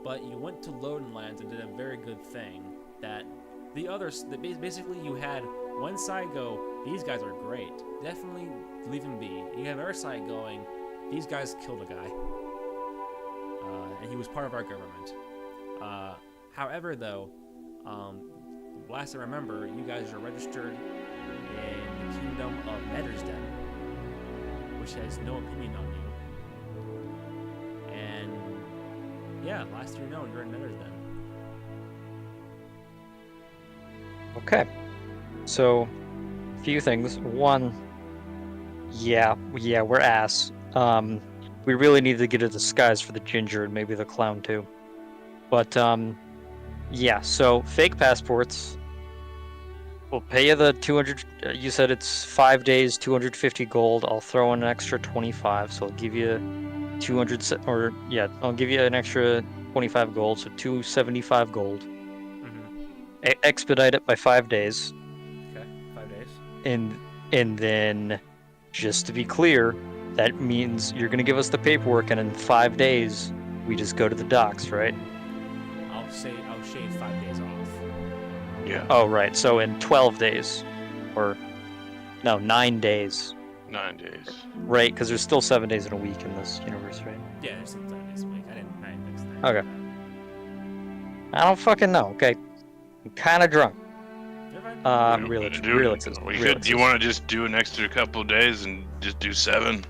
But you went to Loden Lands and did a very good thing. That basically you had one side go, these guys are great, definitely leave them be. You have our side going, these guys killed a guy, and he was part of our government. However, though, last I remember, you guys are registered in the kingdom of Nettersden, which has no opinion on you. And yeah, last you know, you're in Nettersden. Okay. So, a few things. One, yeah, we're ass. We really need to get a disguise for the ginger and maybe the clown too. But yeah. So fake passports. We'll pay you the 200. You said it's 5 days, 250 gold. I'll throw in an extra 25, so I'll give you 200. Or yeah, I'll give you an extra 25 gold, so 275 gold. Mm-hmm. Expedite it by 5 days. Okay, 5 days. And then, just to be clear, that means you're gonna give us the paperwork, and in 5 days, we just go to the docks, right? I'll shave 5 days off. Yeah. Oh, right. So in 12 days, or no, 9 days, 9 days. right? Because there's still 7 days in a week in this universe, right? Yeah, there's some 7 days a week. I didn't mix that. Okay. I don't fucking know. Okay, I'm kind of drunk. You're fine. Really, Do you want to just do an extra couple of days and just do 7?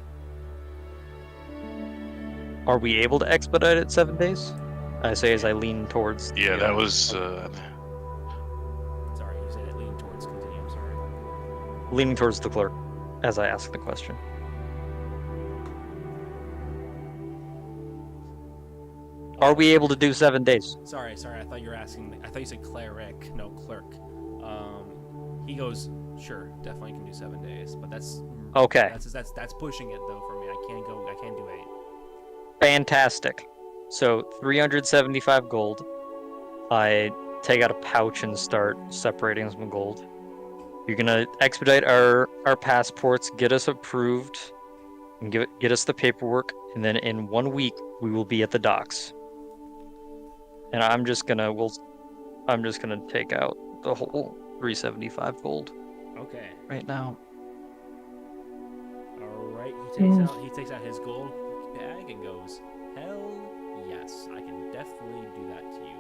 Are we able to expedite it 7 days? I say as I lean towards. Yeah, that was. Sorry, you said it leaning towards. Continue. I'm sorry. Leaning towards the clerk as I ask the question. Are we able to do 7 days? Sorry. I thought you were asking. I thought you said cleric, no clerk. He goes, sure, definitely can do 7 days, but that's Okay. That's pushing it though for me. I can't do 8. Fantastic. So 375 gold. I take out a pouch and start separating some gold. You're gonna expedite our passports, get us approved, and get us the paperwork, and then in 1 week we will be at the docks. And I'm just gonna take out the whole 375 gold Okay. right now. All right. He takes out his gold bag and goes, "Hell yes, I can definitely do that to you."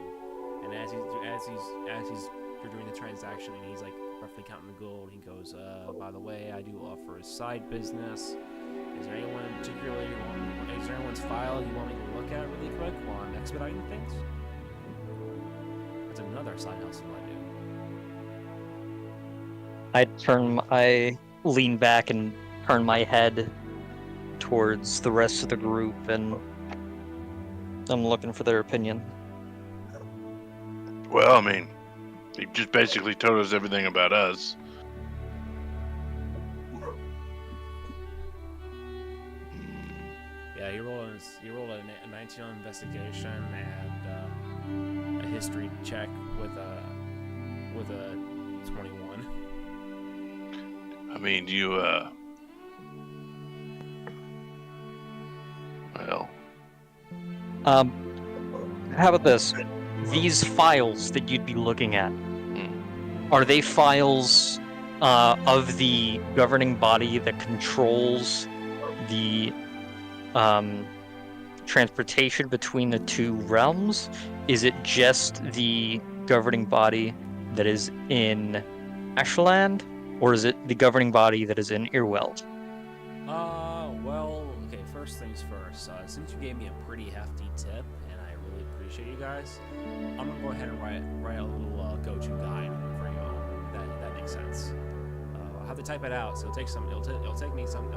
And as you're doing the transaction and he's like roughly counting the gold, he goes, "By the way, I do offer a side business. Is there anyone in particular is there anyone's file you want me to look at really quick while I'm expediting things?" That's another side hustle I do. I lean back and turn my head towards the rest of the group, and I'm looking for their opinion. Well, I mean, he just basically told us everything about us. Yeah, he rolled a 19 on investigation and a history check with a 21. I mean, you, well, How about this? These files that you'd be looking at, are they files of the governing body that controls the transportation between the two realms? Is it just the governing body that is in Ashaland, or is it the governing body that is in Irweld? Well, okay, first things first. Since you gave me a pretty hefty tip, and I really appreciate you guys, I'm gonna go ahead and write a little go-to guide for you. That makes sense. I'll have to type it out, so it'll take me 7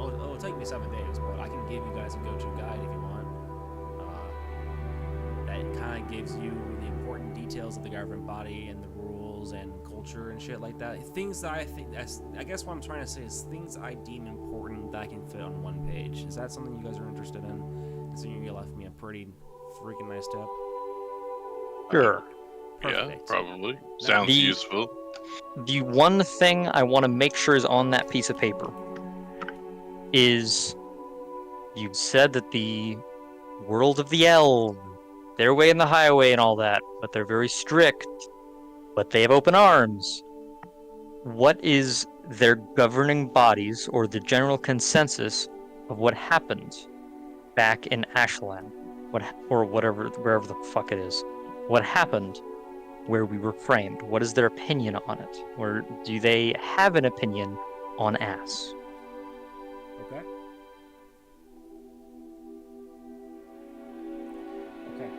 days, but I can give you guys a go-to guide if you want. That kind of gives you the important details of the governing body and the rules and culture and shit like that. Things that I guess what I'm trying to say is things I deem important that I can fit on one page. Is that something you guys are interested in? Considering you left me a pretty freaking nice tip. Sure. yeah, Perfect. probably. Sounds useful. The one thing I want to make sure is on that piece of paper is you said that the world of the elves, their way and the highway and all that, but they're very strict, but they have open arms. What is their governing bodies or the general consensus of what happened back in Ashaland? Wherever the fuck it is. What happened where we were framed? What is their opinion on it? Or do they have an opinion on ass? Okay.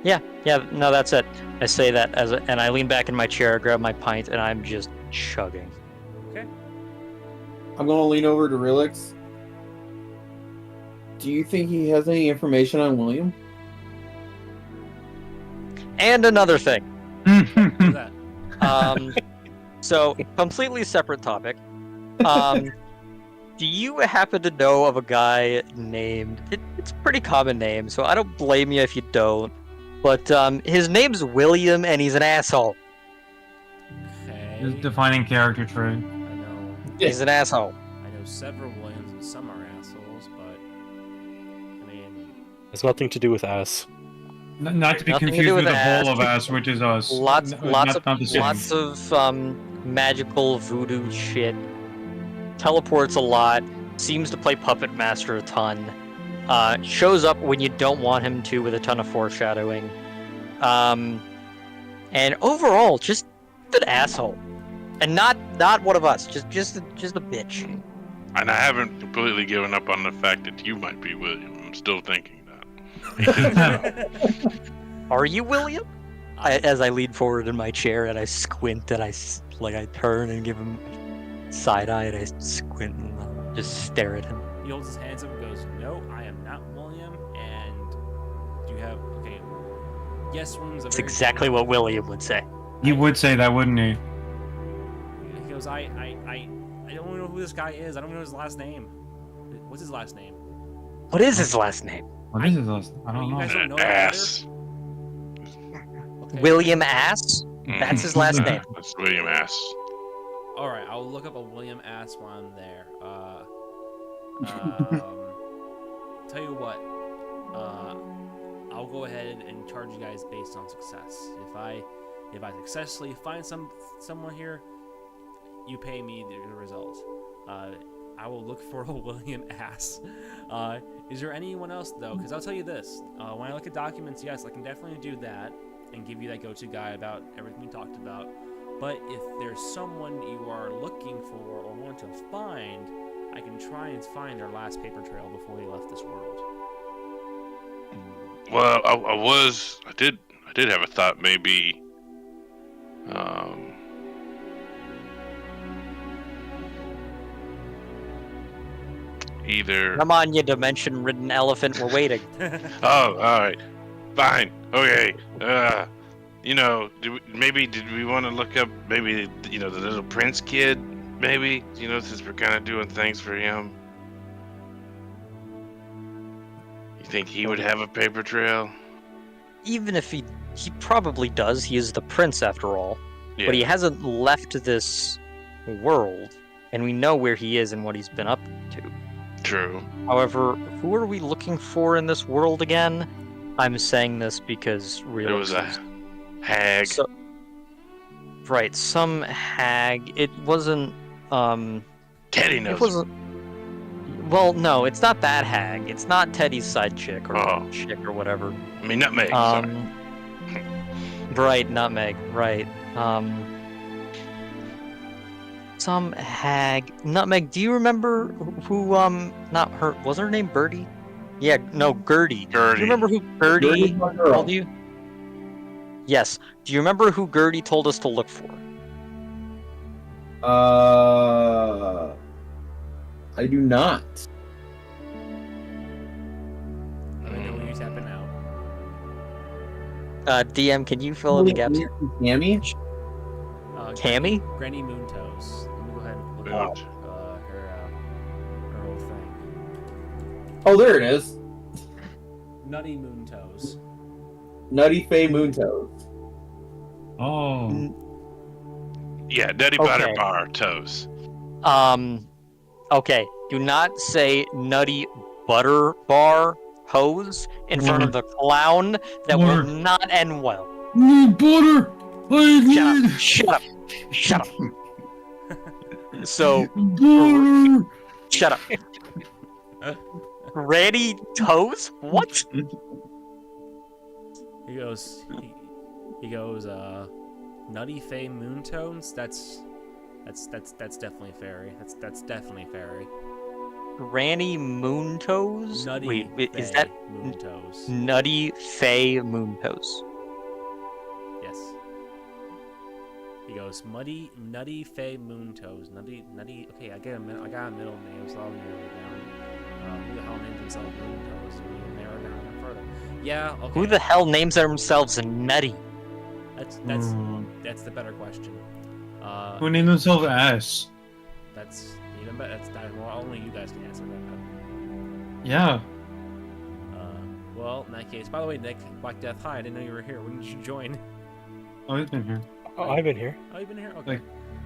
Yeah, no, that's it. I say that and I lean back in my chair, grab my pint, and I'm just chugging. Okay. I'm gonna lean over to Relix. Do you think he has any information on William? And another thing. Do that. So completely separate topic. Do you happen to know of a guy named? It's a pretty common name, so I don't blame you if you don't. But his name's William, and he's an asshole. Okay. His defining character trait. I know. He's an asshole. I know several Williams, and some are assholes, but I mean, It's nothing to do with us. Not to be Nothing to confused do with with the ass. whole of us, which is us. Lots Not the same. of magical voodoo shit. Teleports a lot. Seems to play Puppet Master a ton. Shows up when you don't want him to with a ton of foreshadowing. And overall, just an asshole. And not one of us. Just a bitch. And I haven't completely given up on the fact that you might be William. I'm still thinking that. Are you William? As I lean forward in my chair and I squint and I turn and give him side eye and I squint and just stare at him. He holds his hands up and goes, "No, I am not William." And do you have Yes, William's a That's very exactly what William would say. He would say that, wouldn't he? He goes, I don't know who this guy is. I don't know his last name. What's his last name? What is his last name? What is his last? I don't You guys know. don't know that Ass. Okay. William Ass? That's his last name. That's William Ass. All right, I'll look up a William Ass while I'm there. Tell you what, I'll go ahead and charge you guys based on success. If I successfully find someone here, you pay me the result. I will look for a William Ass. Is there anyone else though? Because I'll tell you this: when I look at documents, yes, I can definitely do that and give you that go-to guy about everything we talked about. But if there's someone you are looking for or want to find, I can try and find their last paper trail before they left this world. Well, I did have a thought maybe. Either. Come on, you dimension-ridden elephant, we're waiting. Oh, all right, fine, okay. Did we want to look up maybe the little Prince kid? Maybe since we're kind of doing things for him. You think he would have a paper trail? Even if he probably does, he is the prince after all. Yeah. But he hasn't left this world, and we know where he is and what he's been up to. True. However, who are we looking for in this world again? I'm saying this because really... There was a hag. Right, some hag. It wasn't, Teddy knows. It wasn't... Well, no, it's not that hag. It's not Teddy's side chick or chick or whatever. I mean, Nutmeg. Sorry. Right, Nutmeg. Right. Some hag. Nutmeg. Do you remember who? Not her. Was her name Birdie? Yeah. No, Gertie. Gertie. Do you remember who Gertie told you? Yes. Do you remember who Gertie told us to look for? I do not. I don't know when you tap it now. DM, can you fill in the gaps here? Tammy? Cammy? Granny Moontoes. Let me go ahead and look Moon. up her whole thing. Oh, there it is. Nutty Moontoes. Nutty Faye Moontoes. Oh. Yeah, Nutty Butter Bar Toes. Okay. Do not say Nutty Butter Bar Hose in front of the clown. That will not end well. Need butter. Shut up. Shut up. So, Butter. shut up. Ready Toes? What? He goes, Nutty Faye Moontones? That's definitely fairy. That's definitely fairy. Granny Moontoes? Nutty Wait, Faye is that Moontoes? Nutty Faye Moontoes? Yes. He goes, Nutty Faye Moontoes. Nutty. Okay, I got a middle name, so I'll narrow it down. Who the hell names himself Moontoes? So we'll narrow it down even further. Yeah. Okay. Who the hell names themselves Nutty? That's the better question. Who named themselves Ass? That's even better. Well, only you guys can answer that. Yeah. Well, in that case, by the way, Nick, Black Death, hi, I didn't know you were here. When did you join? Oh, he's been here. Oh, I've been here. Oh, you've been here? Okay.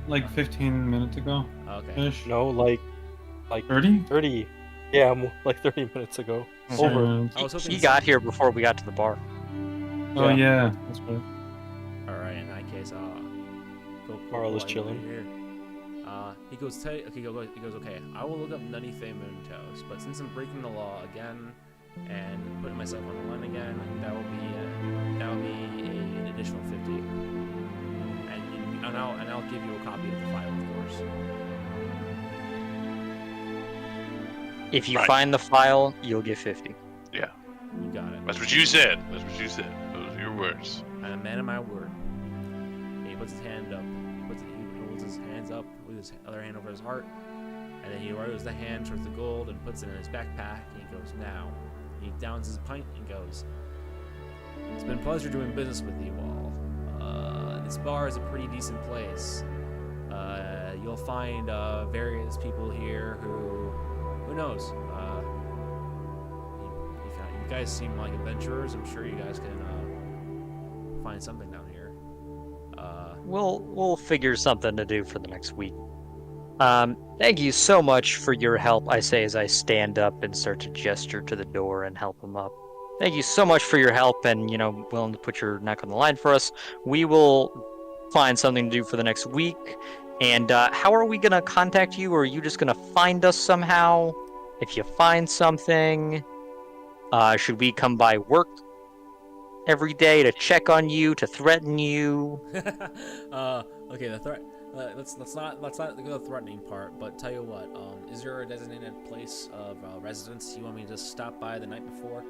Like 15 minutes ago. Okay. Ish. No, like 30? 30. Yeah, like 30 minutes ago. Over. I was hoping He got here before we got to the bar. Oh yeah, that's right. Alright, in that case, go. Carl is while chilling. you're here. He goes, okay, he goes, okay, I will look up Nutty Faye Moontoes, but since I'm breaking the law again and putting myself on the line again, that will be an additional 50. And I'll give you a copy of the file, of course. If you find the file, you'll get 50. Yeah, You got it. that's what you said. Those are your words. I'm a man of my word. He puts his hand up. He holds his hands up with his other hand over his heart. And then he rolls the hand towards the gold and puts it in his backpack. And he goes, now. He downs his pint and goes, it's been a pleasure doing business with you all. This bar is a pretty decent place. You'll find various people here who knows? You guys seem like adventurers. I'm sure you guys can find something down here. We'll figure something to do for the next week. Thank you so much for your help, I say as I stand up and start to gesture to the door and help him up. Thank you so much for your help and, willing to put your neck on the line for us. We will find something to do for the next week. And how are we going to contact you, or are you just going to find us somehow? If you find something, should we come by work every day to check on you, to threaten you? Okay, the threat. Let's not go to the threatening part. But tell you what, is there a designated place of residence you want me to just stop by the night before?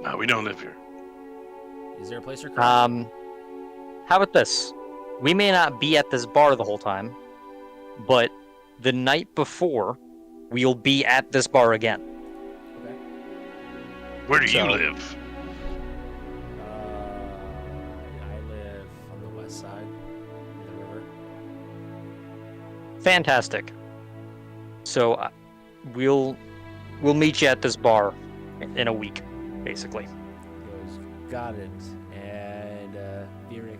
No, we don't live here. Is there a place you're How about this? We may not be at this bar the whole time, but the night before, we'll be at this bar again. Okay. Where do you live? I live on the west side of the river. Fantastic. So we'll meet you at this bar in a week, basically. He goes, got it. And Virik,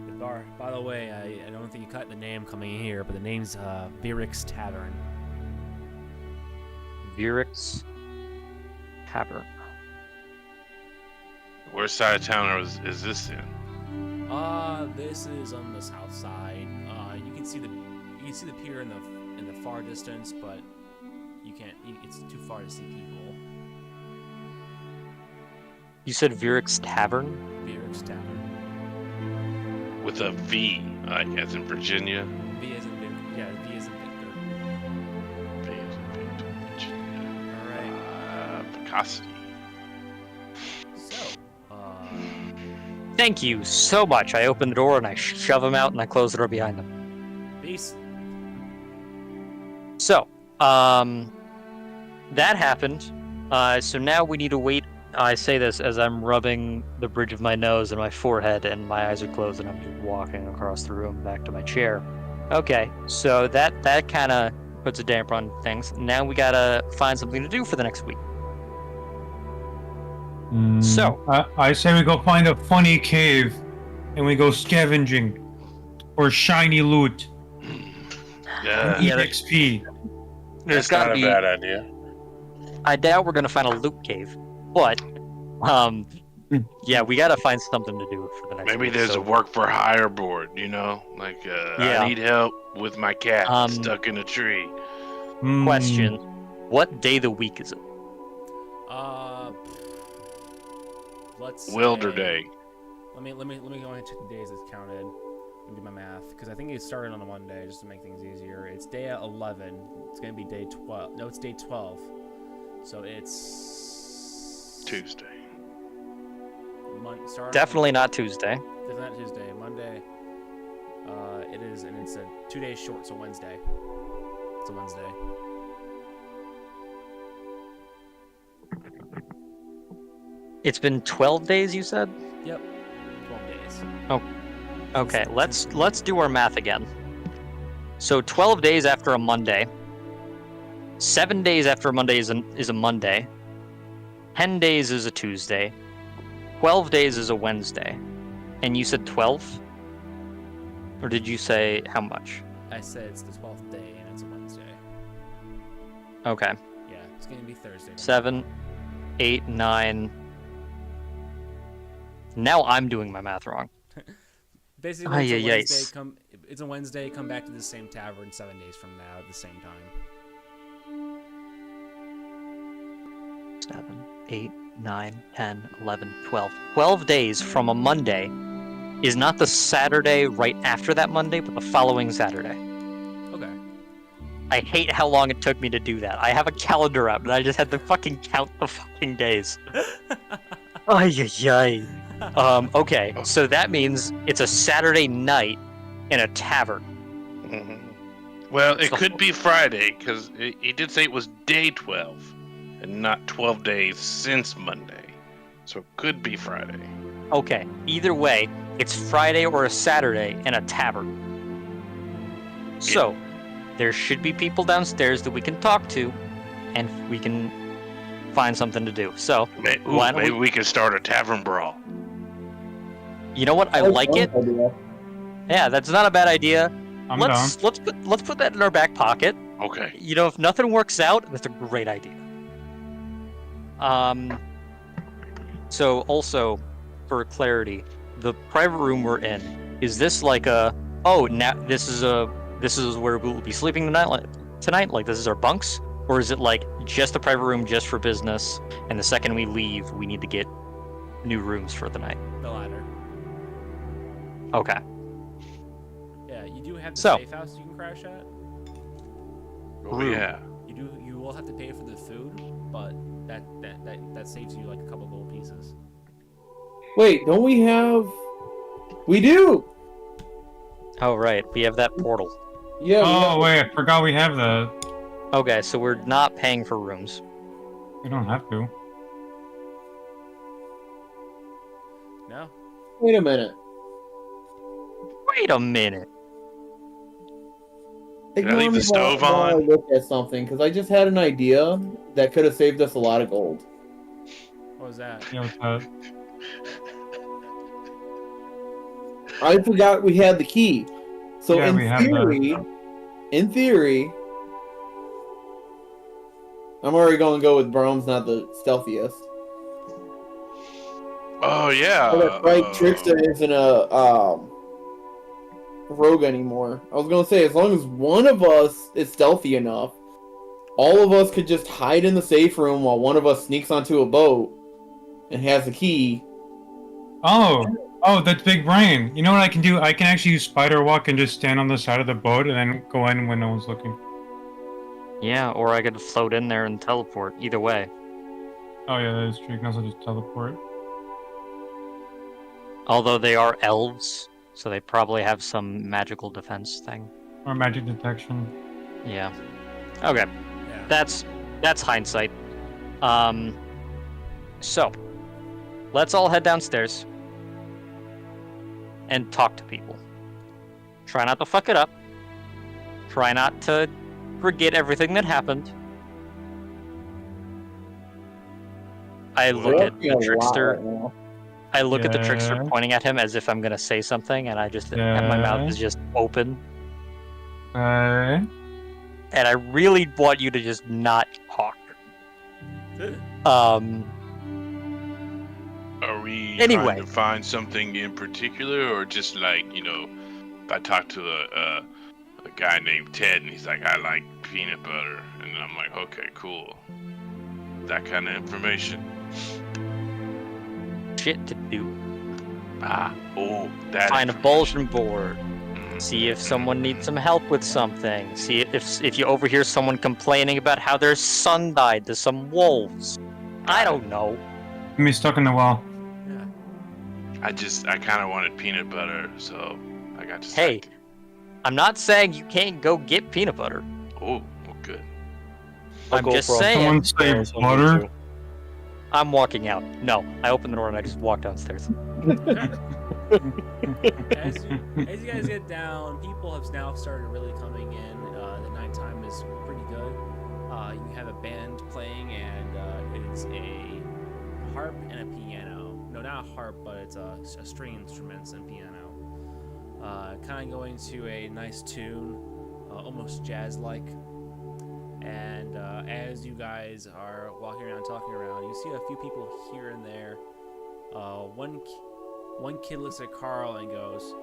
the bar. By the way, I don't think you cut the name coming in here, but the name's Virik's Tavern. Virik's Tavern. Where side of town is this in? This is on the south side. You can see the pier in the far distance, but you can't. It's too far to see people. You said Virik's Tavern? Virik's Tavern. With a V, like as in Virginia. V as in Victor. Yeah, V as in Victor. V as in Victor, Virginia. All right. Picasso. So, Thank you so much. I open the door and I shove him out and I close the door behind him. peace. So, that happened. So now we need to wait. I say this as I'm rubbing the bridge of my nose and my forehead, and my eyes are closed, and I'm just walking across the room back to my chair. Okay, so that kind of puts a damper on things. Now we gotta find something to do for the next week. So I say we go find a funny cave, and we go scavenging for shiny loot. Yeah, Yeah, EXP. there's That's not gotta a be. bad idea. I doubt we're gonna find a loot cave, but yeah, we gotta find something to do for the next. maybe week, there's so- a work for hire board. Like Yeah. I need help with my cat Um, stuck in a tree. question. What day of the week is it? Let's Wilder say- Day. Let me go ahead and check the days it's counted and do my math, because I think it started on a Monday just to make things easier. It's day 11. It's gonna be day 12. No, it's day 12. So it's Tuesday. Definitely not Tuesday. Definitely not Tuesday. Monday. It is, and it's 2 days short, so Wednesday. It's a Wednesday. It's been 12 days, you said? Yep. 12 days. Okay, let's do our math again. So 12 days after a Monday, 7 days after a Monday is a Monday, 10 days is a Tuesday, 12 days is a Wednesday, and you said 12? Or did you say how much? I said it's the 12th day, and it's a Wednesday. Okay, Yeah, it's gonna be Thursday. 7, 8, 9. Now I'm doing my math wrong. Basically, it's a Ay-yi-yi. Wednesday. It's a Wednesday. Come back to the same tavern 7 days from now at the same time. 7, 8, 9, 10, 11, 12. 12 days from a Monday is not the Saturday right after that Monday, but the following Saturday. Okay. I hate how long it took me to do that. I have a calendar up, and I just had to fucking count the fucking days. Ay, ay, ay. Okay, so that means it's a Saturday night in a tavern. Well, it So- could be Friday, because he did say it was day 12, and not 12 days since Monday. So it could be Friday. Okay, either way, it's Friday or a Saturday in a tavern. So, there should be people downstairs that we can talk to, and we can find something to do. So, why don't Maybe we... we can start a tavern brawl. You know what? I like it. Yeah, that's not a bad idea. I'm down. Let's put that in our back pocket. Okay. You know, if nothing works out, that's a great idea. So also, for clarity, the private room we're in, is this like a, oh, now this is where we'll be sleeping tonight? Like this is our bunks? Or is it like just a private room just for business, and the second we leave, we need to get new rooms for the night? The latter. Okay. Yeah, you do have the So- safe house you can crash at. Oh, Room. yeah. You will have to pay for the food, but that saves you like a couple gold pieces. Wait, don't we have? We do. Oh, right. We have that portal. Yeah. Oh wait, I forgot we have that. Okay, so we're not paying for rooms. We don't have to. No. Wait a minute. Wait a minute. Did I leave the stove While I on? look at something, because I just had an idea that could have saved us a lot of gold. What was that? Yeah, what's that? I forgot we had the key. So Yeah, we have in theory, I'm already going to go with Brom's not the stealthiest. Oh, yeah. Oh, that's right. Trickster isn't a rogue anymore. I was gonna say, as long as one of us is stealthy enough, all of us could just hide in the safe room while one of us sneaks onto a boat and has the key. Oh, that's big brain. You know what I can do? I can actually use spider walk and just stand on the side of the boat and then go in when no one's looking. Yeah, or I could float in there and teleport. Either way. Oh yeah, that is true. You can also just teleport. Although they are elves, so they probably have some magical defense thing. Or magic detection. Yeah. Okay. Yeah. That's hindsight. So let's all head downstairs and talk to people. Try not to fuck it up. Try not to forget everything that happened. I look at the trickster. I look at the trickster Yeah. pointing at him as if I'm gonna say something, and I just and my mouth is just open. Okay. And I really want you to just not talk. Are we Anyway. trying to find something in particular, or just like, you know, I talked to a guy named Ted, and he's like, I like peanut butter, and I'm like, okay, cool. That kind of information. Shit to do. That Find a information. bulletin board. Mhm. See if someone needs some help with something. See if you overhear someone complaining about how their son died to some wolves. I don't know. Me stuck in the well. Yeah. I kind of wanted peanut butter, so I got to. Hey, I'm not saying you can't go get peanut butter. Oh, well, good. I'll I'm go just for 'em. saying. Someone say Yeah, butter. I'm walking out. No, I open the door and I just walk downstairs. As you guys get down, people have now started really coming in. The nighttime is pretty good. You have a band playing, and it's a harp and a piano. No, not a harp, but it's a string instruments and piano. Kind of going to a nice tune, almost jazz-like. And as you guys are walking around, talking around, you see a few people here and there. One kid looks at Carl and goes,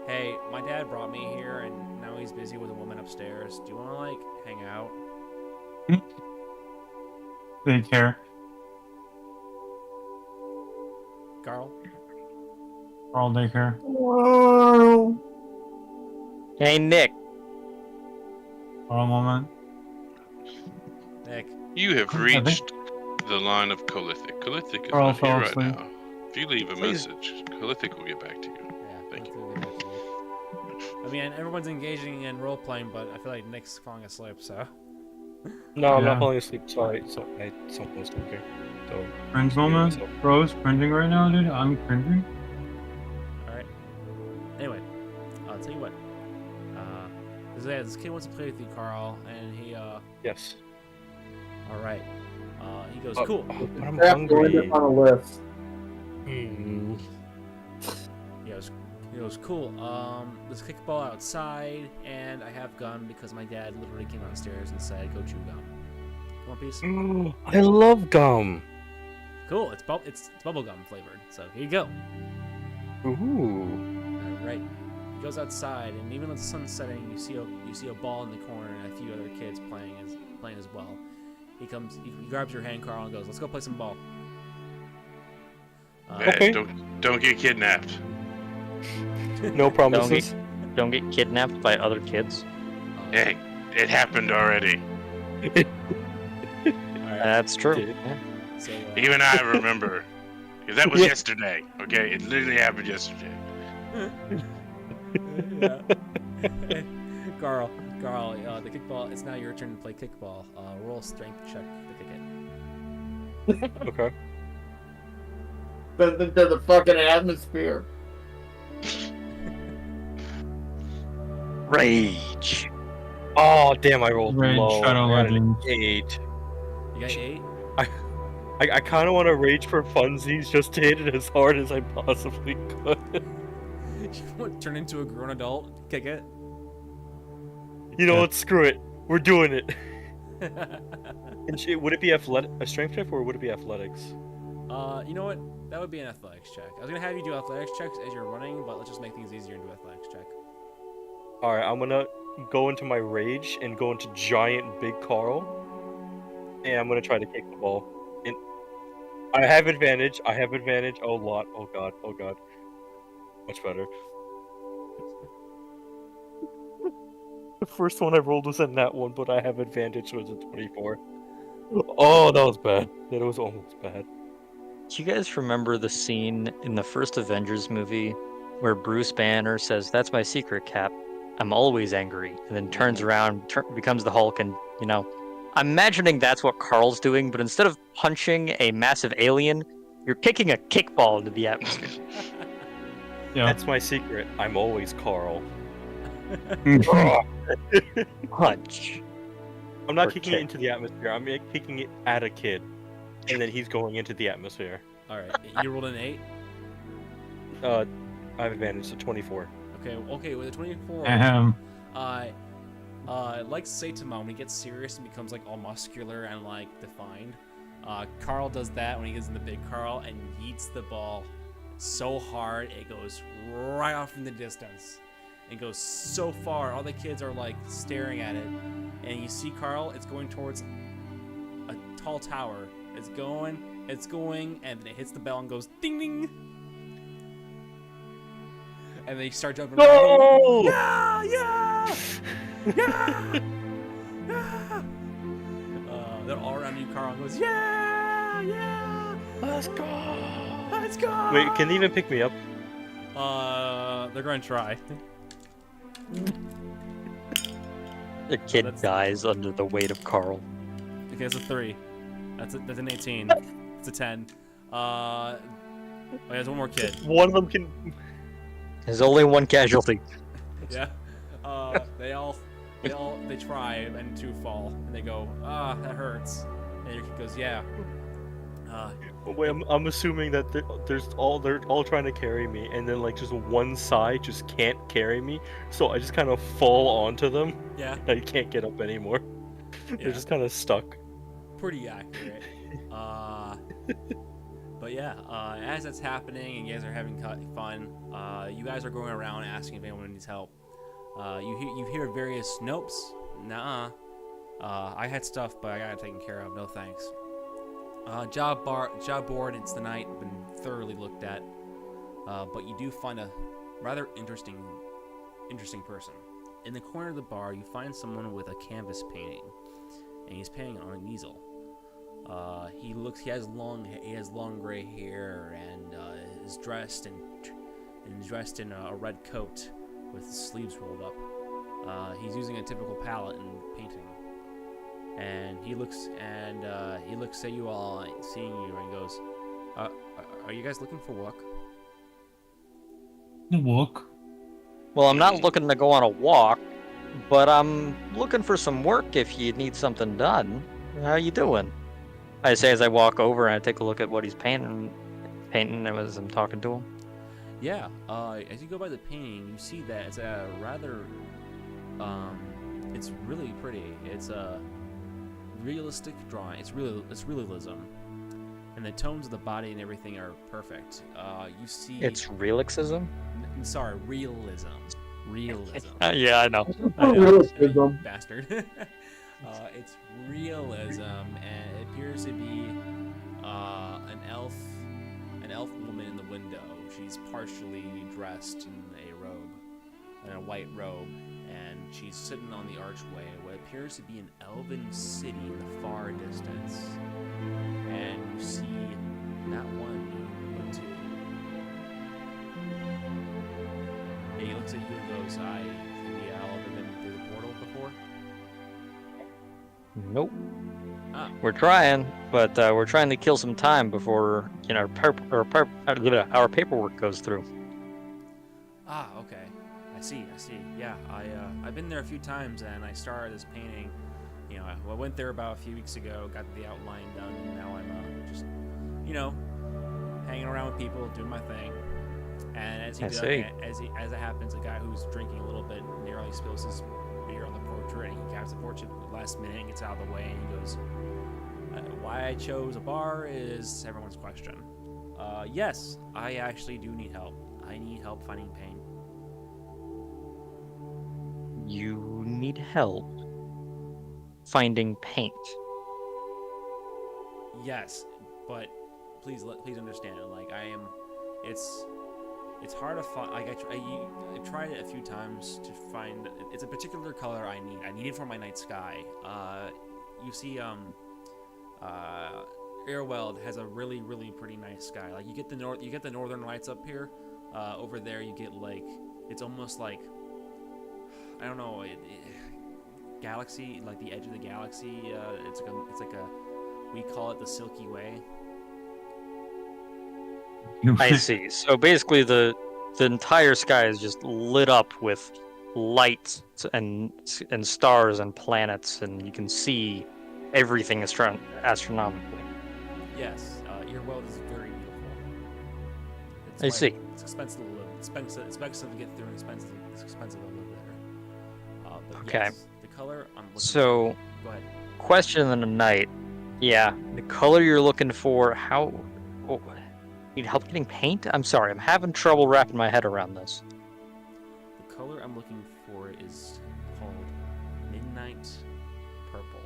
"Hey, my dad brought me here, and now he's busy with a woman upstairs. Do you want to, like, hang out?" They care. Carl? For all they care. Wow. Hey Nick, For a moment. Nick. You have I think- reached the line of Kolithic. Kolithic is Carl not here fell right asleep. now. If you leave a Please. message, Kolithic will get back to you. Yeah, Thank let's get back to you. I mean, everyone's engaging in role playing, but I feel like Nick's falling asleep, so. No, I'm Yeah. not falling asleep. Sorry, something was talking. So Cringe moment? So- Bro's cringing right now, dude. I'm cringing. Alright. Anyway, I'll tell you what. This kid wants to play with you, Carl, and he, yes. alright. He goes, Oh, cool. But I'm Crap, go hungry. on a list. Mm. He goes, cool. There's a kickball outside, and I have gum because my dad literally came downstairs and said, go chew gum. One piece? I love gum. Cool, it's bubble gum flavored, so here you go. Ooh. Alright. He goes outside, and even though the sun's setting, you see a ball in the corner and a few other kids playing as well. He grabs your hand, Carl, and goes, let's go play some ball. Okay. Don't get kidnapped. No promises. Don't get kidnapped by other kids. Hey, it happened already. Alright, That's true. Did. Yeah. so, Even I remember. Because that was Yeah. yesterday. Okay, it literally happened yesterday. yeah. Carl, the kickball, it's now your turn to play kickball. Roll strength check to kick it. Okay. But into the fucking atmosphere. Rage. Oh damn! I rolled Rage, low. Shadow I got an Legends. 8. You got 8? I kind of want to rage for funsies just to hit it as hard as I possibly could. You want to turn into a grown adult? Kick it? You know what? Screw it. We're doing it. And would it be a strength check or would it be athletics? You know what? That would be an athletics check. I was gonna have you do athletics checks as you're running, but let's just make things easier and do athletics check. All right, I'm gonna go into my rage and go into giant big Carl, and I'm gonna try to kick the ball. And I have advantage. Oh lot. Oh god. Oh god. Much better. The first one I rolled was a nat 1, but I have advantage, so it's a 24. Oh, that was bad. That was almost bad. Do you guys remember the scene in the first Avengers movie where Bruce Banner says, "That's my secret, Cap. I'm always angry," and then turns around, becomes the Hulk, and I'm imagining that's what Carl's doing, but instead of punching a massive alien, you're kicking a kickball into the atmosphere. Yeah. That's my secret. I'm always Carl. Punch. I'm not Or kicking kick. it into the atmosphere. I'm kicking it at a kid, and then he's going into the atmosphere. All right, you rolled an 8. I have advantage, so 24. Okay, with a 24. Like Saitama, when he gets serious and becomes like all muscular and like defined, Carl does that when he gets in the big Carl and yeets the ball so hard it goes right off in the distance. It goes so far, all the kids are like staring at it, and you see Carl, it's going towards a tall tower. It's going, and then it hits the bell and goes ding ding. And they start jumping around. No! Yeah! Yeah! Yeah! They're all around you, Carl, and goes, yeah! Yeah! Let's go! Let's go! Wait, can they even pick me up? They're going to try. The kid That's- dies under the weight of Carl. Okay, that's a 3. That's an 18. It's a 10. Wait, there's one more kid. One of them can. There's only one casualty. Yeah. They try and 2 fall, and they go, that hurts. And your kid goes, yeah. Wait, I'm assuming that they're all trying to carry me, and then like just one side just can't carry me, so I just kind of fall onto them. Yeah. I can't get up anymore. Yeah. They're just kind of stuck. Pretty accurate. But yeah, as that's happening and you guys are having fun, you guys are going around asking if anyone needs help. You hear various nopes. Nah. I had stuff, but I got it taken care of. No thanks. Job board. It's the night. Been thoroughly looked at. But you do find a rather interesting person. in the corner of the bar, you find someone with a canvas painting, and he's painting on an easel. He has long gray hair and is dressed in a red coat with his sleeves rolled up. He's using a typical palette and painting, and he looks at you all, seeing you, and goes, "Are you guys looking for work?" Walk. Well, I'm not looking to go on a walk, but I'm looking for some work if you need something done. How you doing? I say as I walk over and I take a look at what he's painting as I'm talking to him. Yeah. As you go by the painting, you see that it's a rather, it's really pretty. It's a realistic drawing. It's realism, and the tones of the body and everything are perfect. You see. It's realism? Sorry, realism. Realism. Yeah, I know. Realism. Bastard. It's realism, and it appears to be an elf woman in the window. She's partially dressed in a white robe, and she's sitting on the archway of what appears to be an elven city in the far distance. And you see not one, but two. Yeah, he looks at you and goes, have you all ever been through the portal before? Nope. Ah. We're trying, but we're trying to kill some time before our paperwork goes through. Ah, okay. I see. Yeah, I've been there a few times, and I started this painting. You know, I went there about a few weeks ago, got the outline done, and now I'm just, hanging around with people, doing my thing. And as it happens, a guy who's drinking a little bit nearly spills his beer on the portrait, and he grabs the portrait at the last minute and gets out of the way, and he goes, "Why I chose a bar is everyone's question. Yes, I actually do need help. I need help finding paint." You need help finding paint. Yes, but please understand. Like, it's hard to find. Like, I tried it a few times to find. It's a particular color I need. I need it for my night sky. You see, Airweld has a really, really pretty nice sky. Like, you get the northern lights up here. Over there, you get like, it's almost like, I don't know, galaxy, like the edge of the galaxy. It's like a, we call it the Silky Way. I see. So basically, the entire sky is just lit up with lights and stars and planets, and you can see everything astronomically. Yes, Earweld is very beautiful. I see. It's expensive to live. Expensive to get through, and it's expensive to live there. But Okay. Yes, the color I'm looking So, for. Go ahead. question of the night. Yeah, the color you're looking for. Need help getting paint? I'm sorry, I'm having trouble wrapping my head around this. The color I'm looking for is called Midnight Purple.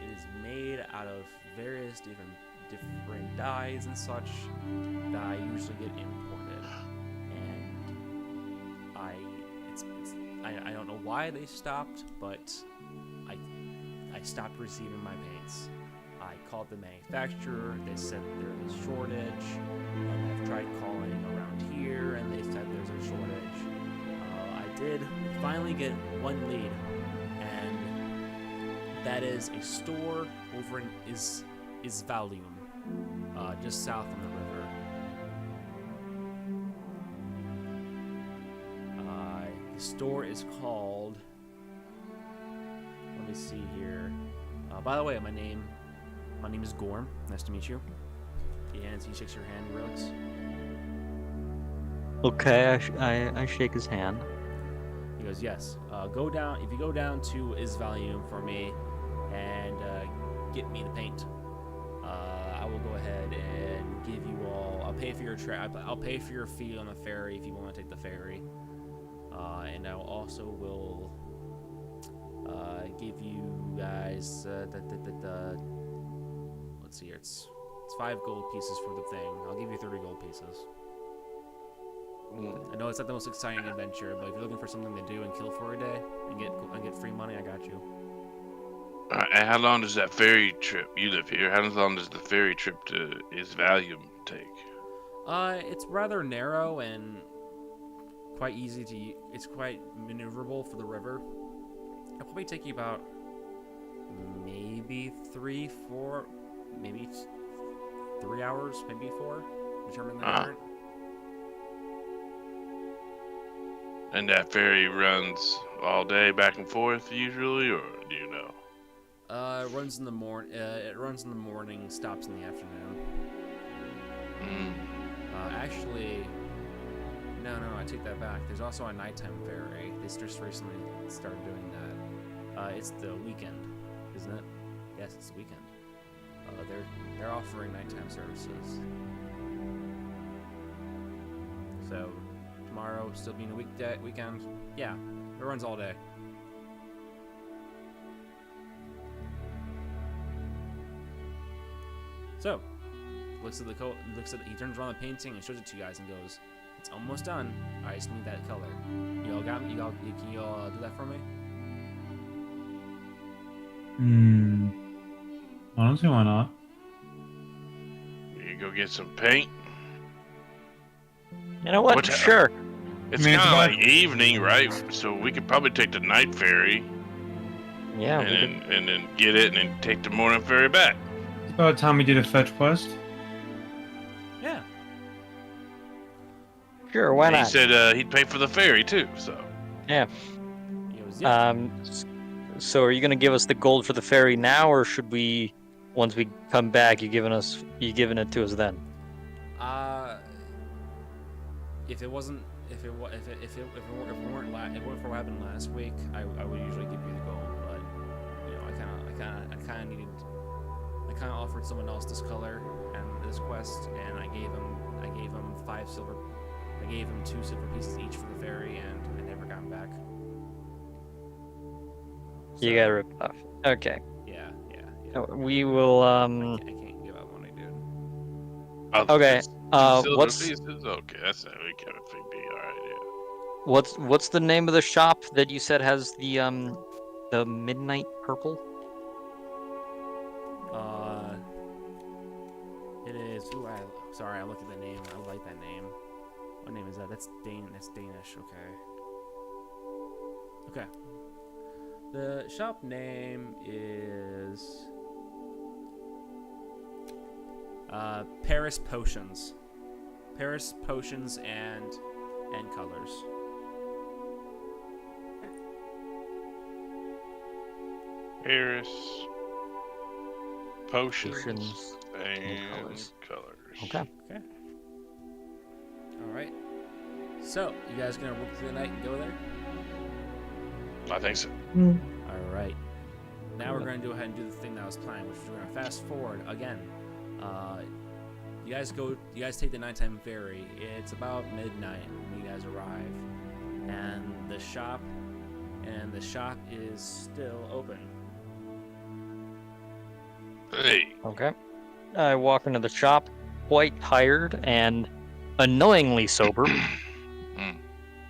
It is made out of various different dyes and such that I usually get imported, and I don't know why they stopped, but I stopped receiving my paints. I called the manufacturer. They said there's a shortage. I've tried calling around here, and they said there's a shortage. I did finally get one lead, and that is a store over in Isvalium, just south on the river. The store is called. Let me see here. By the way, my name is Gorm. Nice to meet you. He shakes your hand, Relix. Okay, I shake his hand. He goes, yes. Go down. If you go down to Isvalium for me, and get me the paint, I will go ahead and give you all. I'll pay for your I'll pay for your fee on the ferry if you want to take the ferry, and I also will give you guys let's see here. It's 5 gold pieces for the thing. I'll give you 30 gold pieces. I know it's not the most exciting adventure, but if you're looking for something to do and kill for a day and get free money, I got you. And how long does that ferry trip? You live here. How long does the ferry trip to Isvalium take? It's rather narrow and quite easy to. It's quite maneuverable for the river. It'll probably take you about maybe 3 hours, maybe 4. Determine the current. And that ferry runs all day back and forth usually, or do you know? It runs in the morning, stops in the afternoon. Actually, no, I take that back. There's also a nighttime ferry. They just recently started doing that. It's the weekend, isn't it? Yes, it's the weekend. They're offering nighttime services. So tomorrow, still being a weekend, yeah, it runs all day. So, he turns around the painting and shows it to you guys and goes, "It's almost done. I just need that color. You all got me? Can you all do that for me?" Honestly, why not? You go get some paint. You know what? Sure. It's I mean, kind of it's like evening, right? So we could probably take the night ferry Yeah. and then get it and then take the morning ferry back. It's about time we did a fetch quest. Yeah. Sure. Why And not? he said he'd pay for the ferry too. So Yeah. He goes, "Yeah." So are you gonna give us the gold for the ferry now, or should we, once we come back, you giving it to us then? If it wasn't, if it weren't, if it weren't for what happened last week, I would usually give you the gold, but you know, I kind of offered someone else this color and this quest, and I gave him 5 silver. I gave him 2 silver pieces each for the ferry, and I never got him back. You got ripped off. Okay. Yeah. We will. I can't give out money, dude. Okay. silver What's pieces? Okay, that's how we can be alright. what's the name of the shop that you said has the midnight purple? It is. Ooh, sorry, I looked at the name. I like that name. What name is that? That's Danish. Okay. The shop name is Paris Potions. Paris Potions and Colors. Paris potions, Potions and colors. Okay. Okay. All right. So, you guys gonna work through the night and go there? I think so. All right. Now we're going to go ahead and do the thing that I was planning, which is we're going to fast forward again. You guys take the nighttime ferry. It's about midnight when you guys arrive, and the shop is still open. Hey, Okay. I walk into the shop, quite tired and annoyingly sober.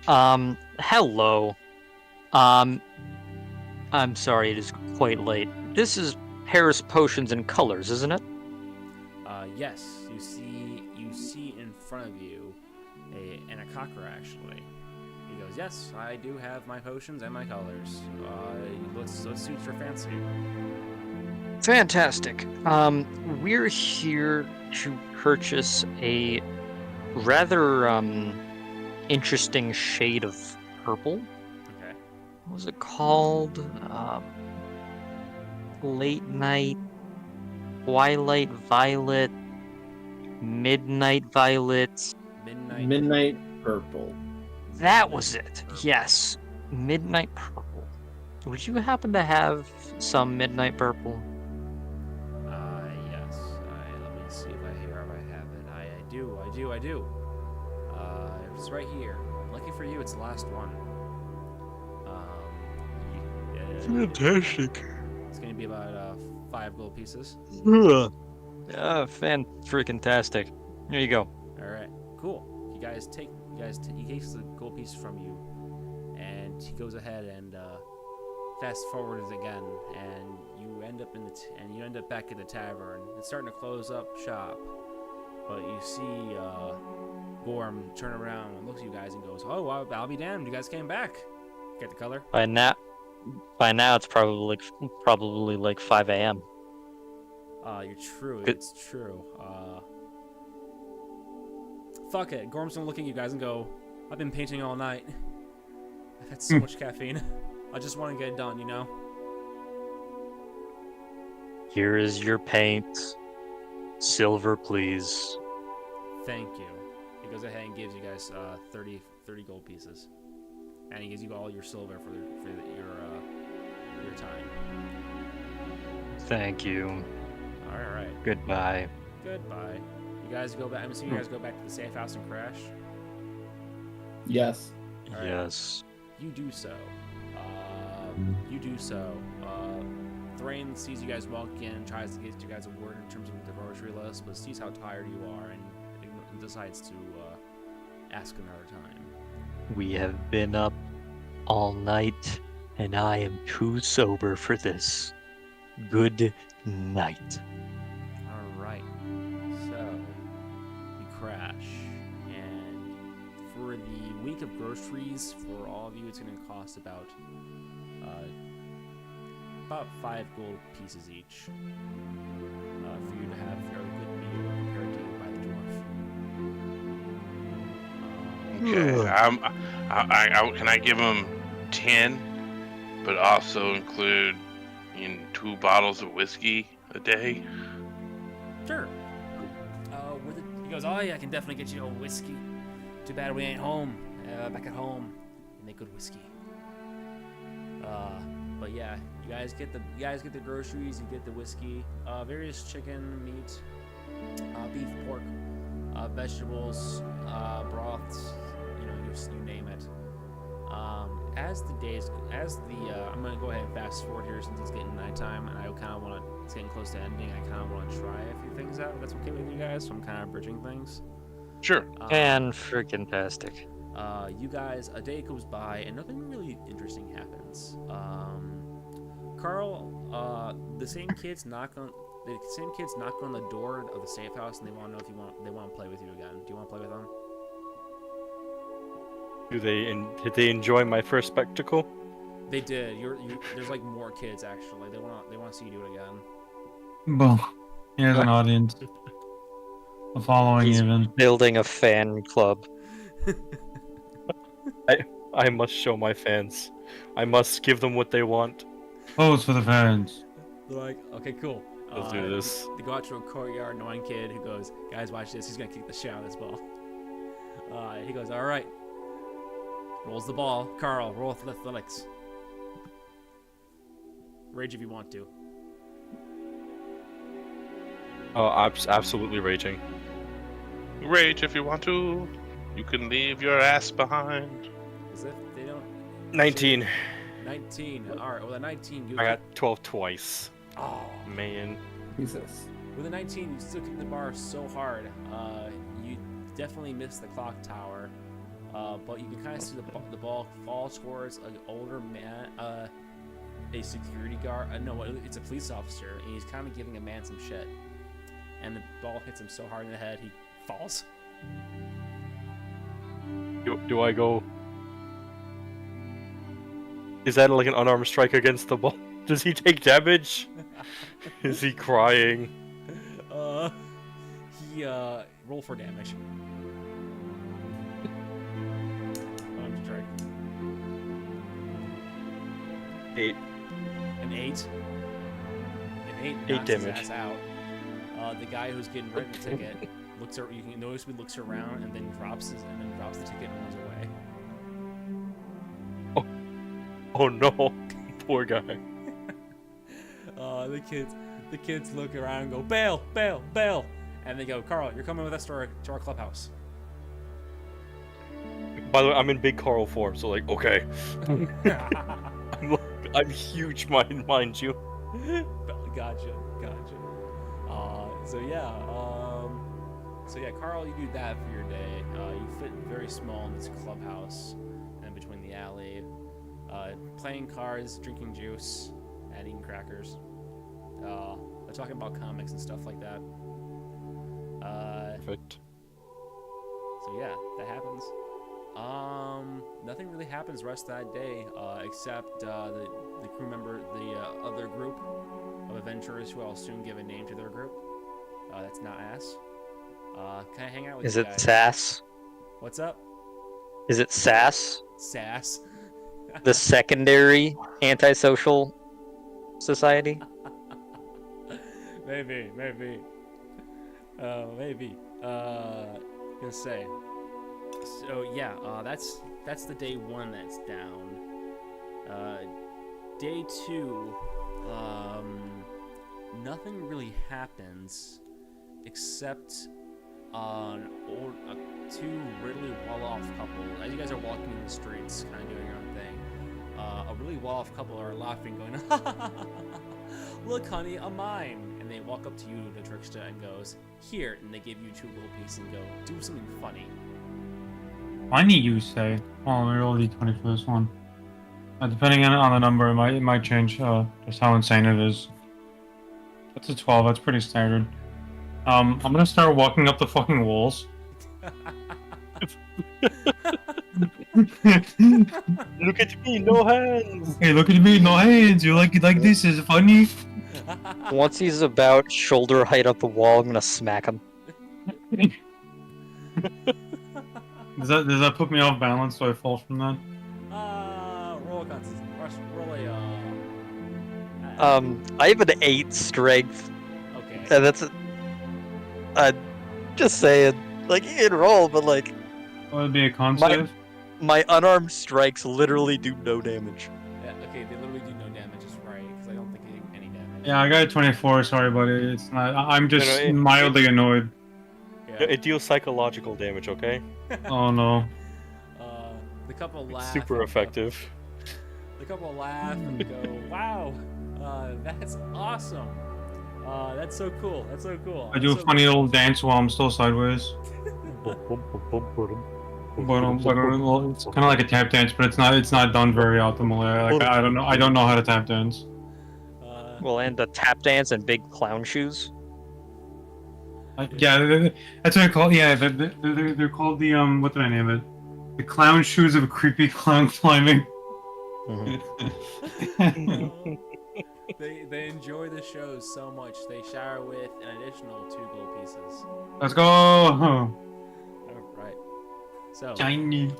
Hello. I'm sorry, it is quite late. This is Paris Potions and Colors, isn't it? Yes, you see in front of you an Akakra actually. He goes, "Yes, I do have my potions and my colors. What suits your fancy?" Fantastic. We're here to purchase a rather interesting shade of purple. Okay. What was it called? Late night, twilight violet, midnight violet. Midnight purple. That was it. Yes, midnight purple. Would you happen to have some midnight purple? Yes. Let me see if I have it. I do. It's right here. Lucky for you, it's the last one. Fantastic. It's gonna be about 5 gold pieces. Fan-freaking-tastic. Here you go. All right, cool. You guys take you guys, he takes the gold piece from you, and he goes ahead and fast forwards again, and you end up back at the tavern. It's starting to close up shop, but you see Gorm turn around and looks at you guys and goes, "Oh, I'll be damned! You guys came back." Get the color? By now it's probably like 5 a.m. You're true. Good. It's true. Fuck it. Gorm's gonna look at you guys and go, "I've been painting all night. I've had so much caffeine. I just want to get it done, you know." Here is your paint. Silver, please. Thank you. He goes ahead and gives you guys 30 gold pieces, and he gives you all your silver for your time. Thank you. All right. Goodbye. Goodbye. You guys go back. I'm assuming you guys go back to the safe house and crash. Yes. All right. Yes. You do so. Thrain sees you guys walk in, tries to get you guys a word in terms of the grocery list, but sees how tired you are and decides to ask another time. We have been up all night, and I am too sober for this. Good night. All right. So you crash, and for the week of groceries for all of you, it's going to cost about 5 gold pieces each for you to have your good meal prepared to you by the dwarf. Okay. Can I give him 10, but also include 2 bottles of whiskey a day? Sure. He goes, "Oh yeah, I can definitely get you a whiskey. Too bad we ain't home. Back at home, we make good whiskey." But yeah, you guys get the groceries, you get the whiskey, various chicken, meat, beef, pork, vegetables, broths, you name it. I'm gonna go ahead and fast forward here since it's getting nighttime, and it's getting close to ending. I kind of want to try a few things out. If that's okay with you guys, so I'm kind of bridging things. Sure. And freaking tastic. You guys, a day goes by and nothing really interesting happens. Carl, the same kids knock on the door of the safe house, and they want to know if they want to play with you again. Do you want to play with them? Did they enjoy my first spectacle? They did. There's like more kids actually. They want to see you do it again. Boom. Here's an audience. A following He's even. building a fan club. I must show my fans. I must give them what they want. Pose for the fans. They're like, "Okay, cool. Let's do this." They go out to a courtyard, and one kid who goes, "Guys, watch this. He's gonna kick the shit out of this ball." He goes, "All right." Rolls the ball. Carl, roll with athletics. Rage if you want to. Oh, absolutely raging. Rage if you want to. You can leave your ass behind. As if they don't. 19. 19. All right. Well, the 19. I got 12 twice. Oh Man. Jesus. With a 19, you still kick the bar so hard. You definitely missed the clock tower. But you can kind of see the ball fall towards an older man, a security guard. No, it's a police officer, and he's kind of giving a man some shit. And the ball hits him so hard in the head, he falls. Do I go? Is that like an unarmed strike against the ball? Does he take damage? Is he crying? He roll for damage. Unarmed strike. 8. An 8. An 8 8 knocks his damage. ass out. The guy who's getting written the ticket looks. You can notice he looks around and then drops the ticket and runs away. Oh no, poor guy. The kids look around and go, "Bail, bail, bail!" And they go, "Carl, you're coming with us to our clubhouse." By the way, I'm in big Carl form, so like, okay. I'm huge, mind you. Gotcha. So yeah, So yeah, Carl, you do that for your day. You fit very small in this clubhouse, and between the alley, playing cards, drinking juice, and eating crackers. They're talking about comics and stuff like that. Perfect. So yeah, that happens. Nothing really happens the rest of that day, except the crew member, the other group of adventurers, who I'll soon give a name to their group. That's not ass. Can I hang out with Is you it guys? SAS? What's up? Is it SAS? Sass. The secondary antisocial society? maybe. Maybe. Gonna say. So yeah, that's the day one that's down. Day two, nothing really happens except two really well-off couple. As you guys are walking in the streets, kind of doing your own thing, a really well-off couple are laughing, going, "Look, honey, a mine!" And they walk up to you, the trickster, and goes, "Here," and they give you 2 gold pieces and go, "Do something funny." Funny, you say? Oh, we roll d20 for this one. Depending on the number, it might change just how insane it is. That's a 12. That's pretty standard. I'm gonna start walking up the fucking walls. Look at me, no hands. Hey, look at me, no hands. You like it like this? Is it funny? Once he's about shoulder height up the wall, I'm gonna smack him. Does that put me off balance so I fall from that? Roll a constant. Roll I have an 8 strength. Okay. And that's just saying. Like, you can roll, but like, What would be a con save? my unarmed strikes literally do no damage. Yeah, okay, they literally do no damage, is right, because I don't think they do any damage. Yeah, I got a 24. Sorry, buddy. It's not. I'm just No, mildly annoyed. Yeah. It deals psychological damage, okay? Oh no. The couple laugh. Super and effective. The couple laugh and go, "Wow, that's awesome. That's so cool. That's so cool." I do a That's so funny little dance while I'm still sideways. But it's kind of like a tap dance, but it's not done very optimally. Like, I don't know how to tap dance. Well, and the tap dance and big clown shoes. Yeah, that's what I call. Yeah, they're called the what did I name it? The clown shoes of creepy clown climbing. They enjoy the shows so much they shower with an additional 2 gold pieces. Let's go. All right. So Shiny.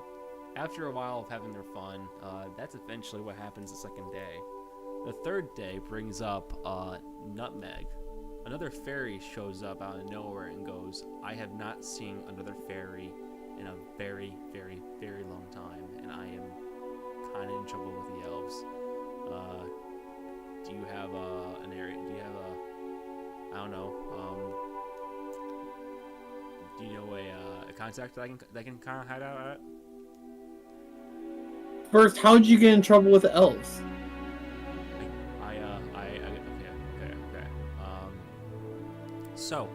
after a while of having their fun, that's eventually what happens the second day. The third day brings up Nutmeg. Another fairy shows up out of nowhere and goes, "I have not seen another fairy in a very, very, very long time, and I am kind of in trouble with the elves. Do you have an area? Do you have a? I don't know. Do you know a contact that I can kind of hide out at?" First, how'd you get in trouble with the elves? Okay. So,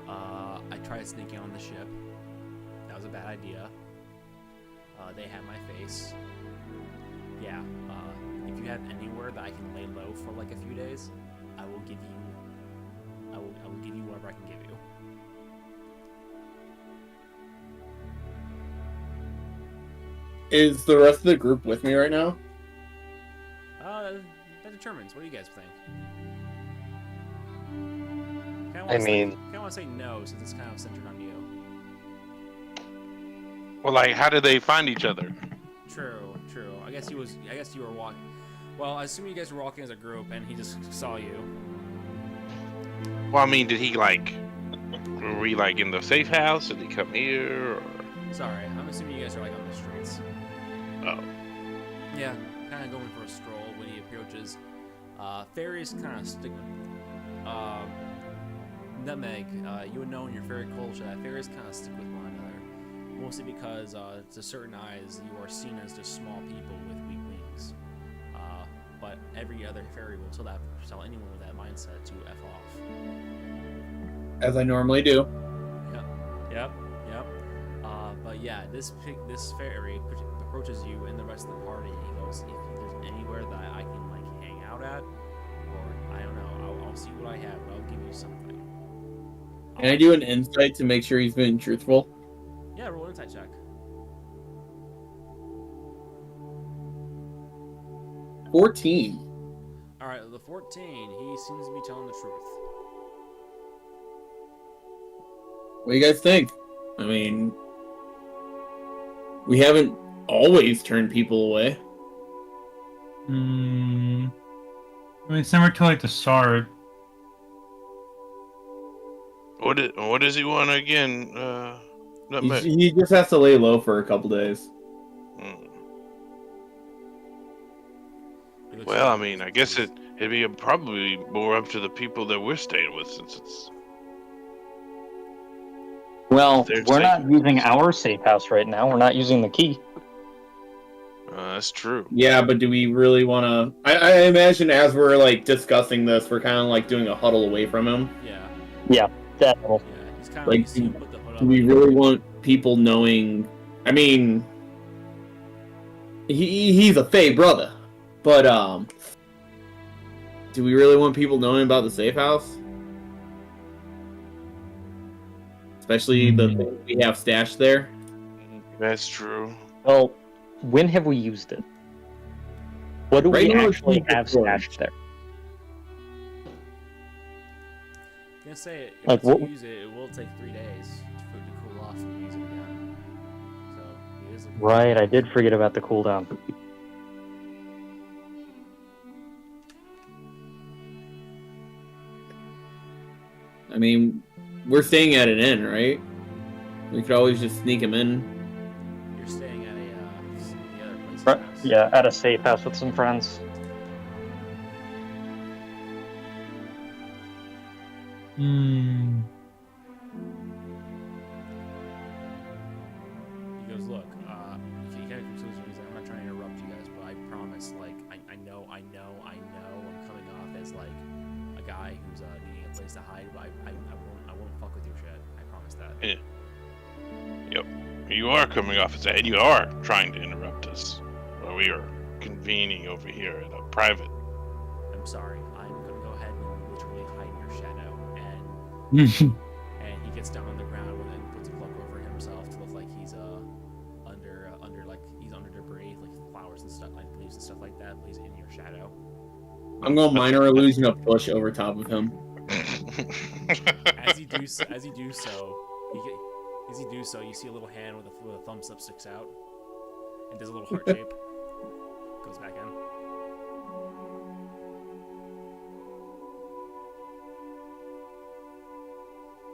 I tried sneaking on the ship. That was a bad idea. They had my face. Yeah. If you have anywhere that I can lay low for like a few days, I will give you whatever I can give you. Is the rest of the group with me right now? That determines. What do you guys think? I mean, I kind of want to say no, since it's kind of centered on you. Well, like, how did they find each other? True. I guess you were walking. Well, I assume you guys were walking as a group, and he just saw you. Well, I mean, did he were we like in the safe house? Did he come here? Or... Sorry, I'm assuming you guys are like on the streets. Oh. Yeah, kind of going for a stroll when he approaches. Fairies kind of stick. Nutmeg, you would know in your fairy culture that fairies kind of stick with one another, mostly because to certain eyes you are seen as just small people with weak wings. But every other fairy will tell anyone with that mindset to f off. As I normally do. Yep. Yep. But yeah, this fairy approaches you and the rest of the party. He goes, if there's anywhere that I can like hang out at, or I don't know, I'll see what I have. But I'll give you something. Can I do an insight to make sure he's being truthful? Yeah, roll an insight check. 14. All right, the 14. He seems to be telling the truth. What do you guys think? I mean, we haven't always turned people away. I mean, it's similar to like the SART. What does he want again? Nutmeg? He just has to lay low for a couple days. Mm. He looks Well, I like mean, he's- I guess it'd be probably more up to the people that we're staying with, since it's. Well, They're we're not safe. using our safe house right now. We're not using the key. That's true. Yeah, but do we really want to? I imagine as we're like discussing this, we're kind of like doing a huddle away from him. Yeah, That little. yeah. He's kind of Like, like, you put the hood Do up. we really want people knowing? I mean, he's a Fey brother, but do we really want people knowing about the safe house? Especially the things we have stashed there. That's true. Well, when have we used it? What do Right we now, it's actually been have storage. stashed there? I'm gonna say it. Like, Once you what- use it, it will take 3 days for it to cool off and use it again. So it is. Right, I did forget about the cooldown. I mean, we're staying at an inn, right? We could always just sneak him in. You're staying at the other place. Right, yeah, at a safe house with some friends. Hmm. He goes, look, if you get a conclusion, he's like, I'm not trying to interrupt you guys, but I promise, like, I know, I'm coming off as like a guy who's needing a place to hide, but I won't fuck with your shit. I promise that. Yep. You are coming off as that, and you are trying to interrupt us while we are convening over here at a private. I'm sorry. I'm gonna go ahead and literally hide in your shadow, and he gets down on the ground and puts a cloak over himself to look like he's under like he's under debris, like flowers and stuff, like leaves and stuff like that. But he's in your shadow. I'm going minor illusion of push over top of him. As you do so, you see a little hand with a thumbs up sticks out, and does a little heart shape. Goes back in.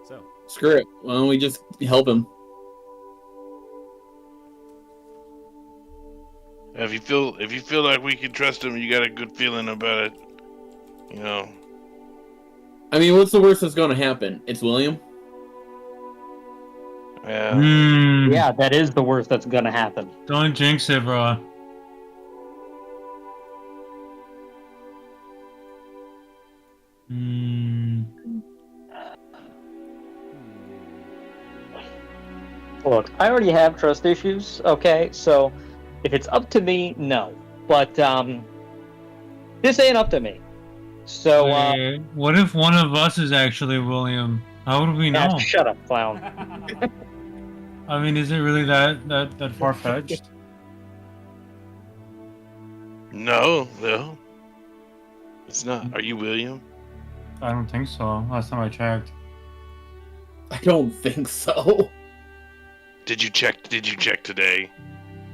So Screw it. Why don't we just help him? If you feel like we can trust him, you got a good feeling about it. You know. I mean, what's the worst that's going to happen? It's William. Yeah. Yeah, that is the worst that's gonna happen. Don't jinx it, bro. Look, I already have trust issues, okay? So, if it's up to me, no. But, this ain't up to me. So, Wait, what if one of us is actually William? How would we know? shut up, clown. I mean, is it really that far fetched? No. It's not. Are you William? I don't think so. Last time I checked. I don't think so. Did you check today?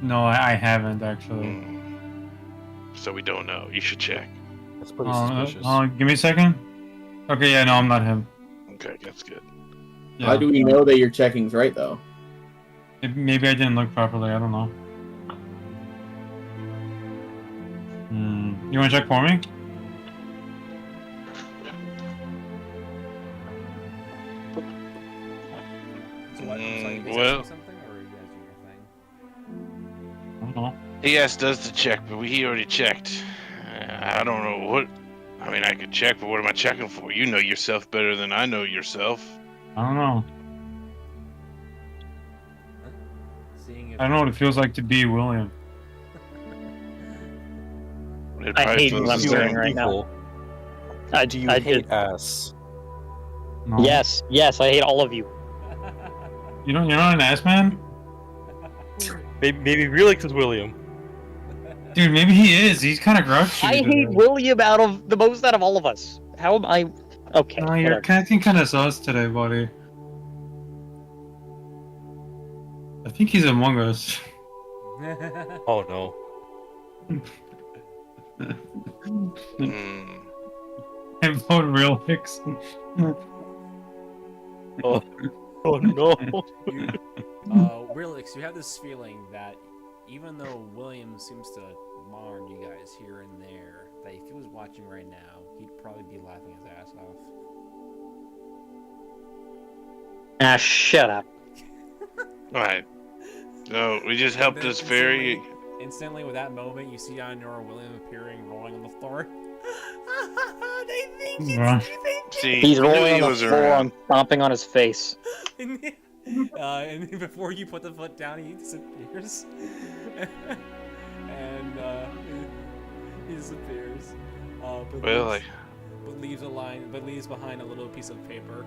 No, I haven't actually. So we don't know. You should check. That's pretty suspicious. Give me a second. Okay, yeah, no, I'm not him. Okay, that's good. Yeah. How do we know that your checking's right, though? Maybe I didn't look properly. I don't know. You want to check for me? So what? I'm sorry, you guys well- asking something, or are you guys doing your thing? I don't know. He asked us to check, but he already checked. I don't know what. I mean, I could check, but what am I checking for? You know yourself better than I know yourself. I don't know. Seeing if I don't know what it feels like to be William. It I probably hate feels what I'm the doing same. right now. Equal. Do you hate ass? No. Yes, I hate all of you. You're not an ass man? Maybe Relix is William. Dude, maybe he is. He's kind of grouchy. I today. hate William out of all of us. How am I? Okay, No, you're whatever. acting kind of sus today, buddy. I think he's among us. Oh no. Hmm. I vote real Hicks. Oh no. Relix, you have this feeling that even though William seems to monitor you guys here and there, that if he was watching right now, he'd probably be laughing his ass off. Ah, shut up. Alright. So, we just helped this fairy. Instantly, with that moment, you see Honor William appearing, rolling on the floor. They think Right. See, He's we knew rolling he on the was floor around. and stomping on his face. and before you put the foot down, he disappears. and he disappears. But Really? leaves behind a little piece of paper.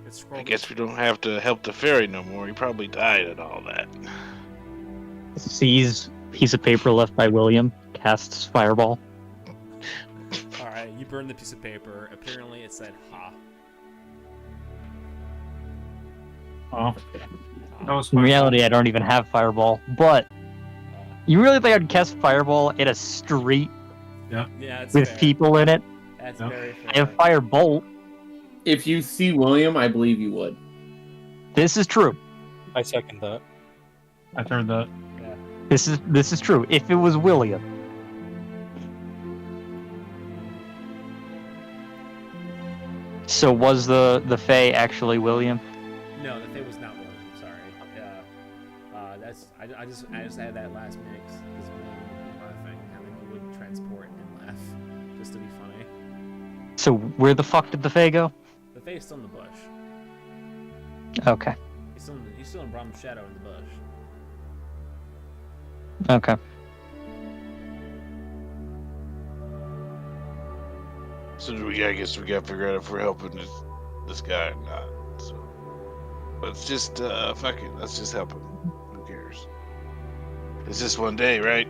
It's I scrolled. guess we don't have to help the fairy no more. He probably died and all that. Sees piece of paper left by William. Casts fireball. All right, you burn the piece of paper. Apparently, it said "ha." Oh, that was In reality, I don't even have fireball. But Uh, you really think I'd cast fireball in a street yeah, it's with fair. people in it? That's Yep. very fair. I have firebolt. If you see William, I believe you would. This is true. I second that. I heard that. This is true. If it was William. So was the Fae actually William? No, the thing was not William. Sorry. I just had that last mix because William would be laughing, and then he would transport and laugh just to be funny. So where the fuck did the Fae go? The face still in the bush. Okay. He's still in Brahm's shadow in the bush. Okay. So I guess we gotta figure out if we're helping this guy or not. So let's just fuck it. Let's just help him. Who cares? It's just one day, right?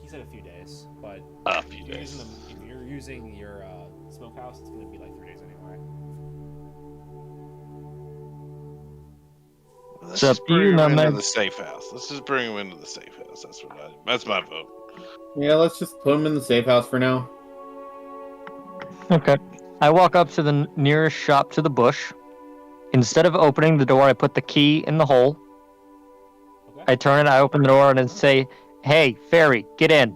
He said a few days, but A few if you're days. if you're using your smokehouse, it's gonna be like 3 days anyway. Let's It's up just to you, bring him my into man. the safe house. Let's just bring him into the safe house. That's my vote. Yeah, let's just put him in the safe house for now. Okay. I walk up to the nearest shop to the bush. Instead of opening the door, I put the key in the hole. Okay. I turn it, I open the door, and then say, "Hey, fairy, get in."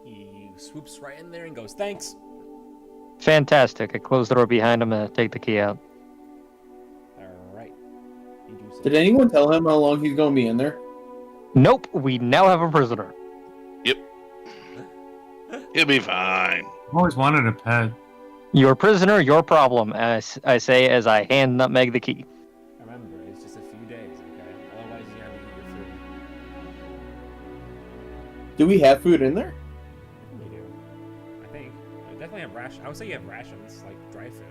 He swoops right in there and goes, "Thanks." Fantastic. I close the door behind him and I take the key out. All right. You do so. Did anyone tell him how long he's going to be in there? Nope, we now have a prisoner. He'll be fine. I've always wanted a pet. Your prisoner, your problem, as I say as I hand Nutmeg the key. Remember, it's just a few days, okay? Otherwise, you gotta eat your food. Do we have food in there? We do. I think. I definitely have rations. I would say you have rations, like dry food.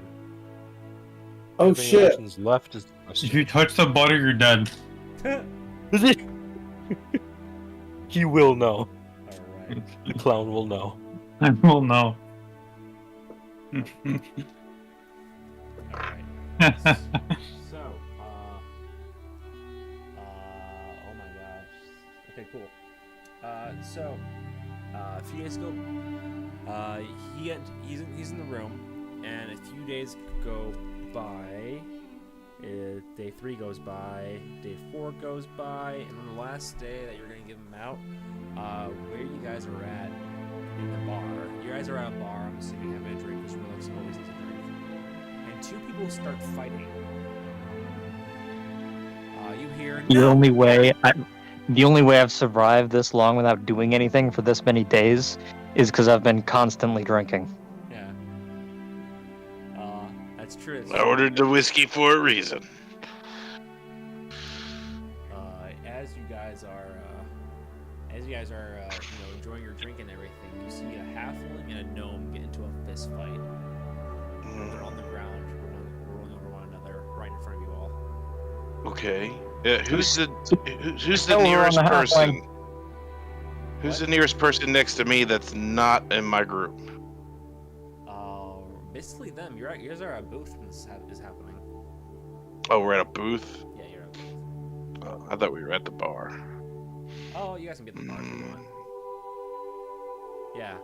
Oh Having shit! rations left is If you touch the butter, you're dead. He will know. Alright. The clown will know. I will know. Alright. So, oh my gosh. Okay, cool. A few days ago, he's in the room, and a few days go by. Day 3 goes by, day 4 goes by, and on the last day that you're gonna give him out, where you guys are at in the bar. You guys are at a bar. I'm assuming having a drink because Relix always needs a drink. And 2 people start fighting. You hear The "No!" only way I've survived this long without doing anything for this many days is because I've been constantly drinking. Yeah. It's true. It's I true. ordered the whiskey for a reason. As you guys are, enjoying your drink and everything, you see a halfling and a gnome get into a fist fight. They're on the ground, rolling over one another, right in front of you all. Okay. Who's the Over on nearest the person? halfling. Who's the nearest person next to me that's not in my group? Basically them. You guys are at a booth when this is happening. Oh, we're at a booth? Yeah, you're at a booth. Oh, I thought we were at the bar. Oh, you guys can get the bar if you want. Yeah,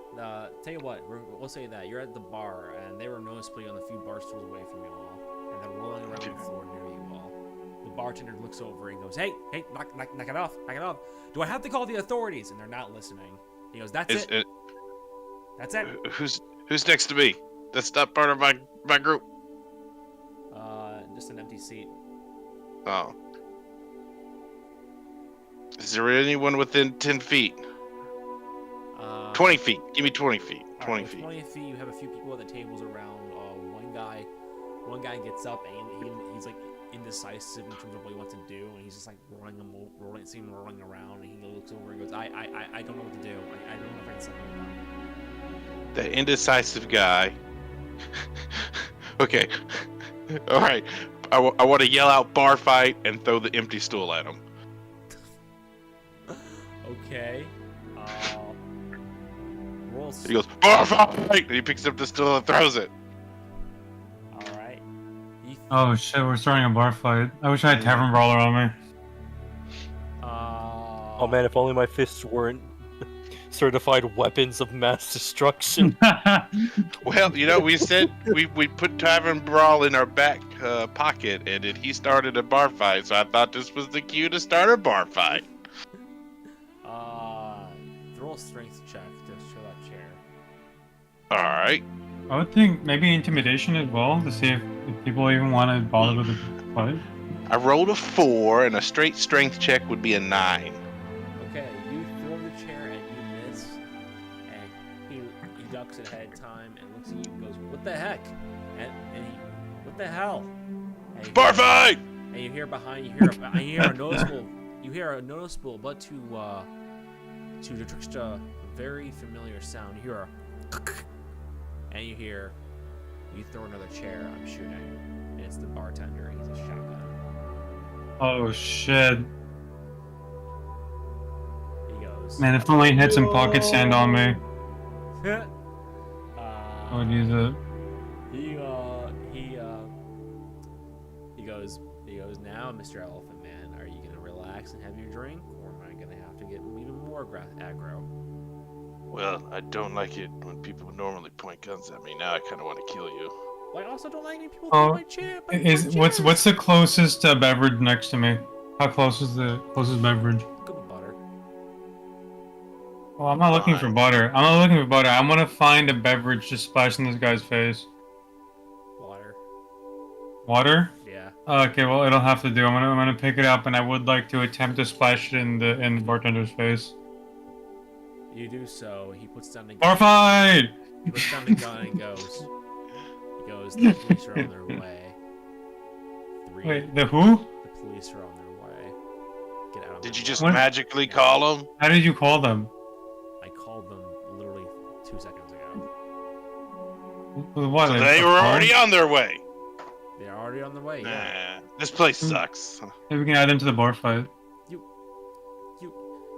tell you what, we'll say that. You're at the bar, and they were noticeably on a few bar stools away from you all, and they're rolling around the floor near you all. The bartender looks over and goes, Hey, knock it off. Do I have to call the authorities? And they're not listening. He goes, That's it. That's it. Who's next to me? That's not part of my group. Just an empty seat. Oh. Is there anyone within 10 feet? 20 feet. Give me 20 feet. 20 feet. 20 feet, you have a few people at the tables around. One guy gets up and he's like indecisive in terms of what he wants to do, and he's just like rolling around, and he looks over and goes, I don't know what to do. I don't know if I can settle him down. The indecisive guy. Okay. All right. I want to yell out bar fight and throw the empty stool at him. Okay. Roll. He goes, bar fight! And he picks up the stool and throws it. Alright. Oh shit, we're starting a bar fight. I wish I had Tavern Brawler on me. Oh man, if only my fists weren't certified weapons of mass destruction. Well, we said we put Tavern Brawl in our back pocket, and then he started a bar fight, so I thought this was the cue to start a bar fight. Throw a strength check to show that chair. Alright. I would think maybe intimidation as well, to see if people even want to bother with the fight. I rolled a 4, and a straight strength check would be a 9. Okay, you throw the chair and you miss, and he ducks it ahead of time and looks at you and goes, What the heck? And he, what the hell? And Bar fight! And you hear behind you hear a noticeable but to the trickster very familiar sound. You hear a and you throw another chair, I'm shooting. And it's the bartender, he's a shotgun. Oh shit. He goes, Man, if only he had some pocket sand on me, I would use it. He goes, now, Mr. Elephant Man, are you gonna relax and have your drink, or am I gonna have to get even more aggro? Well, I don't like it when people normally point guns at me. Now I kind of want to kill you. Well, I also don't like any people Oh, my chair. what's the closest beverage next to me? How close is the closest beverage? Good with butter. Well, I'm not looking for butter. I'm not looking for butter. I'm gonna find a beverage to splash in this guy's face. Water. Water? Yeah. Okay, well it'll have to do. I'm gonna pick it up, and I would like to attempt to splash it in the bartender's face. You do so. He puts down the gun. Bar fight! He puts down the gun and goes. The police are on their way. 3. Wait, the who? The police are on their way. Get out of Did my you just way. magically call them? How did you call them? I called them literally 2 seconds ago. What? So a they were phone? already on their way. They're already on the way. Yeah. Nah, this place sucks. Maybe we can add them to the bar fight. You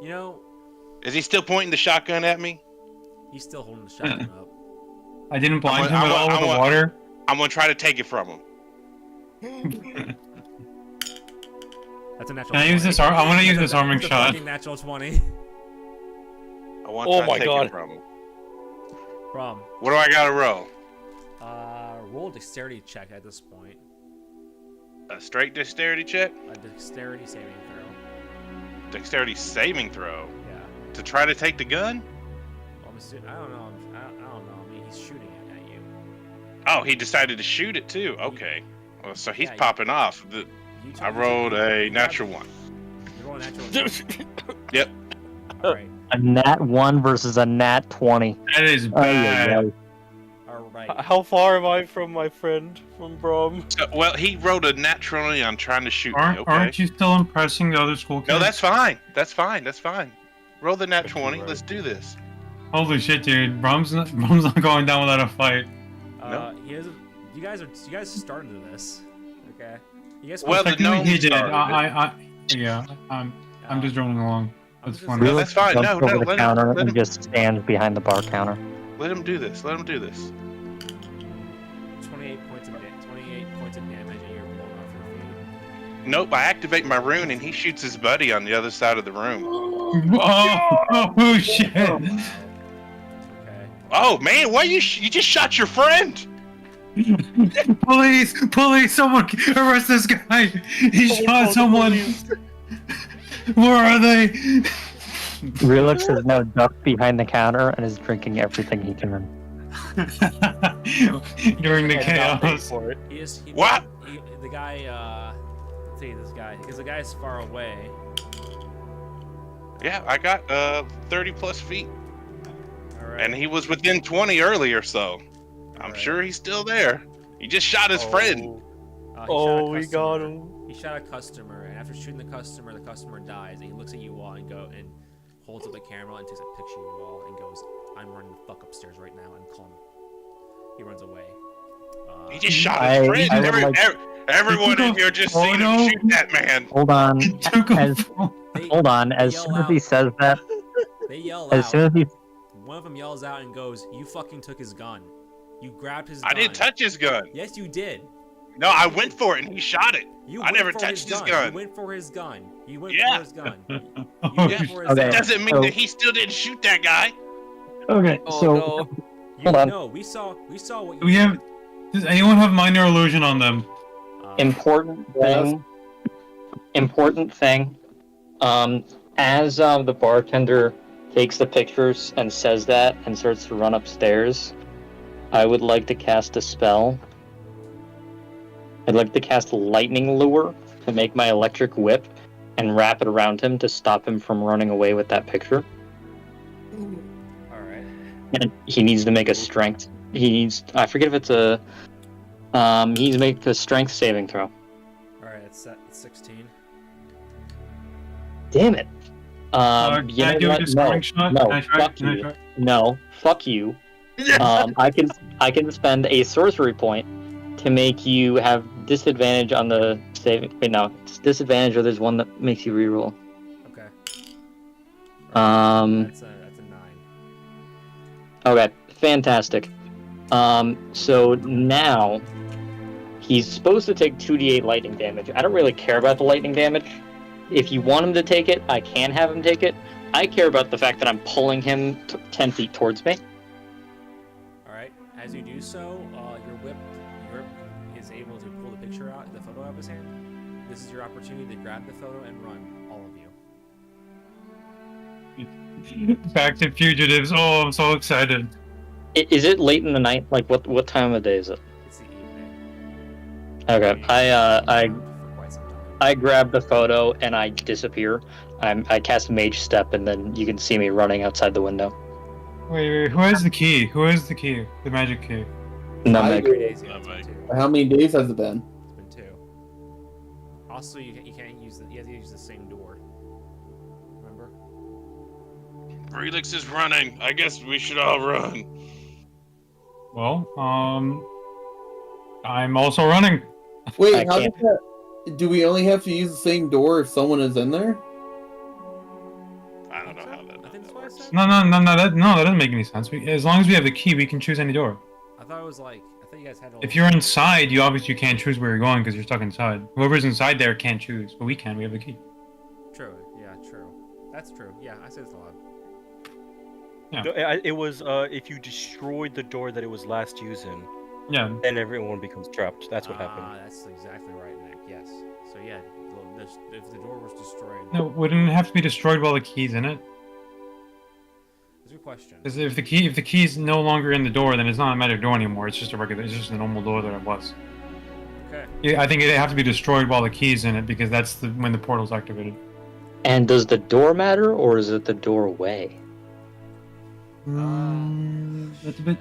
know, Is he still pointing the shotgun at me? he's still holding the shotgun up. I didn't blind I him at all with the water. I'm gonna try to take it from him. That's a natural. Can I use 20. this? I want to use this That's arming a shot. fucking natural 20. I want to Oh try my to take God. it from him. From What do I gotta roll? roll a dexterity check at this point. A straight dexterity check? A dexterity saving throw. Dexterity saving throw? Yeah. To try to take the gun? Well, I don't know. I don't know. I mean, he's shooting it at you. Oh, he decided to shoot it too. Okay. Well, so he's Yeah, popping off. I rolled a natural 1. You roll a natural 1. Yep. All right. A nat 1 versus a nat 20. That is bad. Our right. How far am I from my friend, from Brom? Well, he rolled a natural 20 on trying to shoot me. Aren't, Okay. aren't you still impressing the other school kids? No, that's fine. That's fine. That's fine. Roll the nat Could be 20. right. Let's do this. Holy shit, dude. Brom's not going down without a fight. He has you guys started this. Okay. You guys. Well, the Technically, gnome he did. started Yeah, I'm just rolling along. I'm That's just funny. gonna No, that's fine. Jumps No, over no, the let counter him and just stands behind the bar counter. let him do this. Let him do this. 28 points of damage, and you're blown off your feet. Nope, I activate my rune and he shoots his buddy on the other side of the room. Oh shit! Okay. Oh man, why you just shot your friend? Police! Police! Someone arrest this guy! He shot someone! Where are they? Relix is now ducked behind the counter and is drinking everything he can. During the And not pay chaos. for it. What? The guy, let's see this guy, because the guy's far away. Yeah, I got 30 plus feet. Alright. And he was within 20 earlier, so I'm Alright. sure he's still there. He just shot his friend. He shot a Oh, we got customer. him. He shot a customer, and after shooting the customer dies, and he looks at you all and holds up the camera and takes a picture of you all and goes, "I'm running the fuck upstairs right now and calm." He runs away. He just shot his friend. I would Everyone He in took a here just seen him photo? shoot that man. Hold on. He took a As, phone. hold on. As yell soon as he out. says that, They yell as out. soon as he One of them yells out and goes, "You fucking took his gun. You grabbed his I gun." didn't touch his gun. Yes, you did. No, I went for it and he shot it. You I went never for touched his You gun. went for his gun. You went Yeah. for his gun. You Oh, went shit. for his Okay. gun. Doesn't mean So- that he still didn't shoot that guy. okay, Oh so no. Hold on. No, we saw what you Do we have? Does anyone have minor illusion on them? did. important thing. Important thing. As the bartender takes the pictures and says that and starts to run upstairs, I would like to cast a spell. I'd like to cast lightning lure to make my electric whip and wrap it around him to stop him from running away with that picture. All right. And he needs to make a strength. I forget if it's a. He needs to make a strength saving throw. All right. It's set. It's 16. Damn it. Can You I know do a what? disarming shot? no, Can I try? fuck Can I you. try? No, fuck you. I can spend a sorcery point to make you have disadvantage on the saving. Wait, no, it's disadvantage, or there's one that makes you reroll. Okay. That's a 9. Okay, fantastic. So now he's supposed to take 2d8 lightning damage. I don't really care about the lightning damage. If you want him to take it, I can have him take it. I care about the fact that I'm pulling him 10 feet towards me. All right. As you do so, your whip is able to pull the picture out, the photo out of his hand. This is your opportunity to grab the photo and run, all of you. Back to fugitives. Oh, I'm so excited. Is it late in the night? Like what time of day is it? It's the evening. Okay, I For quite some time. I grab the photo and I disappear. I cast Mage Step, and then you can see me running outside the window. Wait, who has the key? Who has the key? The magic key. No, I Meg. do. 3 days ago. It's been 2. How many days has it been? It's been 2. Also, you can't use you have to use the same door. Remember? Relix is running. I guess we should all run. Well, I'm also running. Wait, I how does can't. that? Do we only have to use the same door if someone is in there? I don't know how that. I think that's what I said. No, that doesn't make any sense. As long as we have the key, we can choose any door. I thought it was like I thought you guys had. If you're inside, you obviously can't choose where you're going because you're stuck inside. Whoever's inside there can't choose, but we can. We have the key. True. Yeah. True. That's true. Yeah. I said it's allowed. Yeah. No, it was if you destroyed the door that it was last using, Yeah. then everyone becomes trapped. That's what happened. That's exactly right, Nick. Yes. So yeah, if the door was destroyed. No, wouldn't it have to be destroyed while the key's in it? That's a good question. Because if the key's no longer in the door, then it's not a magic door anymore. It's just a normal door that it was. Okay. Yeah, I think it'd have to be destroyed while the key's in it because that's when the portal's activated. And does the door matter, or is it the doorway? That's a bit.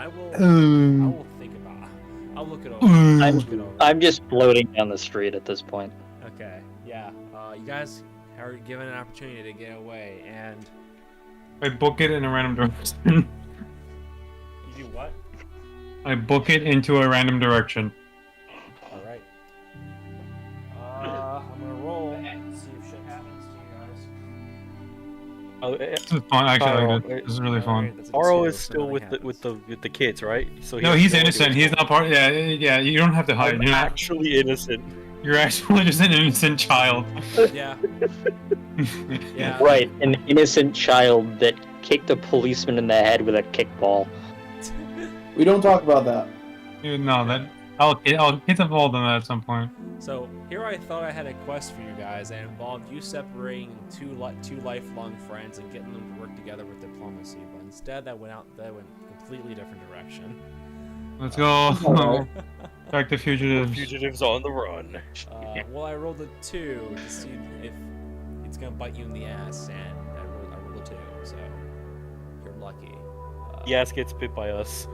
I will Um, think about it. I'll look it over. I'll look it over. I'm just floating down the street at this point. Okay, yeah. You guys are given an opportunity to get away, and I book it in a random direction. you do what? I book it into a random direction. All right. I'm gonna roll and see if shit happens to you guys. Oh, This is fun. Actually, I like Carl, it. This is really All fun. right, that's a Aro two, is so still nothing with happens. the kids, right? So No, has he's no idea innocent. what's He's going not part. Yeah, yeah. You don't have to on. hide. I'm You're not. actually innocent. You're actually just an innocent child. Yeah. Yeah. Right, an innocent child that kicked a policeman in the head with a kickball. We don't talk about that. No, that I'll get involved in that at some point. So here I thought I had a quest for you guys that involved you separating two lifelong friends and getting them to work together with diplomacy, but instead that went completely different direction. Let's go. Alright. Back to fugitives. Fugitives on the run. Well, I rolled a 2 to see if it's gonna bite you in the ass, and I rolled a 2, so you're lucky. The ass gets bit by us.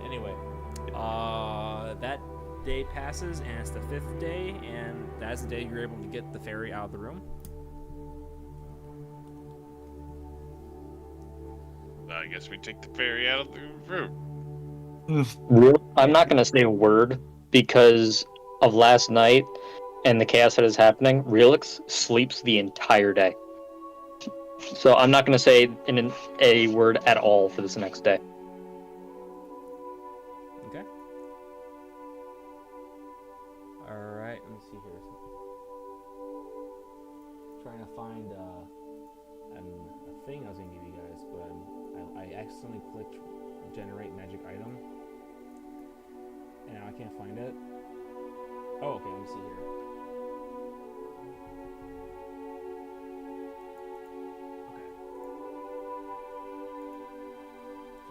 Anyway, that day passes, and it's the 5th day, and that's the day you're able to get the fairy out of the room. I guess we take the ferry out of the room. I'm not gonna say a word because of last night and the chaos that is happening. Relix sleeps the entire day. So I'm not gonna say a word at all for this next day. Okay. Alright, let me see here. Trying to find a thing I was gonna give you guys, but I accidentally clicked generate magic item. And now I can't find it. Oh, okay, let me see here. Okay.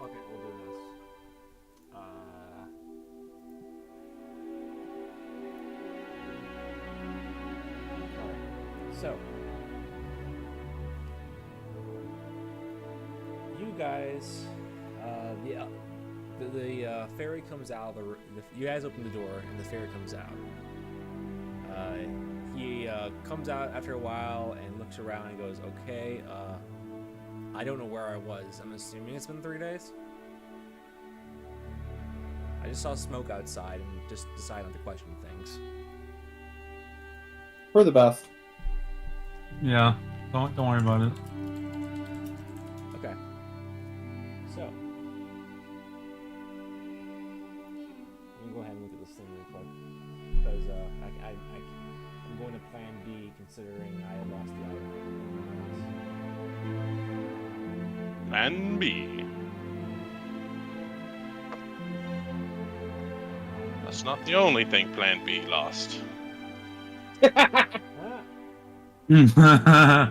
Okay, we'll do this. Alright. So you guys the fairy comes out. You guys open the door, and the fairy comes out. He comes out after a while and looks around and goes, "Okay, I don't know where I was. I'm assuming it's been 3 days. I just saw smoke outside and just decided not to question things." For the best. Yeah, don't worry about it. Okay. So let me go ahead and look at this thing real quick, because I'm going to plan B, considering I had lost the item. Plan B. That's not the only thing Plan B lost. Ah,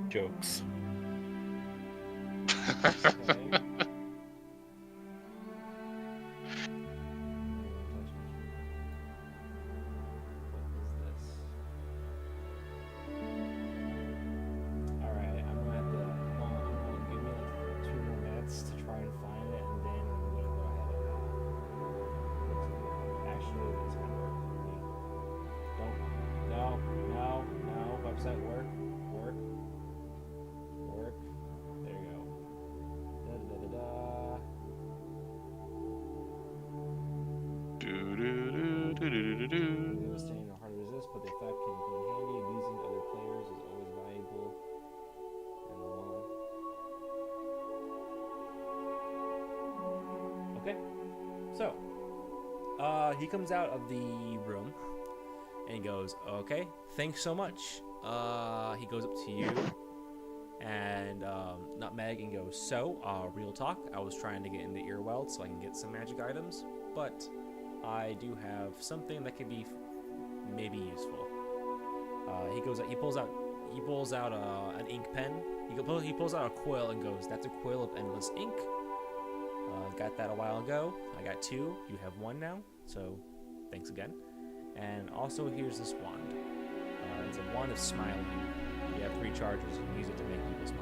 Jokes. okay. Alright, I'm gonna have to give me like 2 more minutes to try and find it, and then I'm gonna go ahead and actually it's gonna work. No, website work. There you go. They stand are hard to resist, but the effect can come in handy. Abusing other players is always valuable. And okay. So, he comes out of the room and he goes, "Okay, thanks so much." He goes up to you and Nutmeg and goes, "So, real talk, I was trying to get into Earweld so I can get some magic items, but I do have something that could be maybe useful." He pulls out an ink pen. He pulls out a quill and goes, "That's a quill of endless ink. Got that a while ago. I got 2. You have 1 now. So, thanks again. And also, here's this wand. It's a wand of smiling. You have 3 charges. You can use it to make people smile."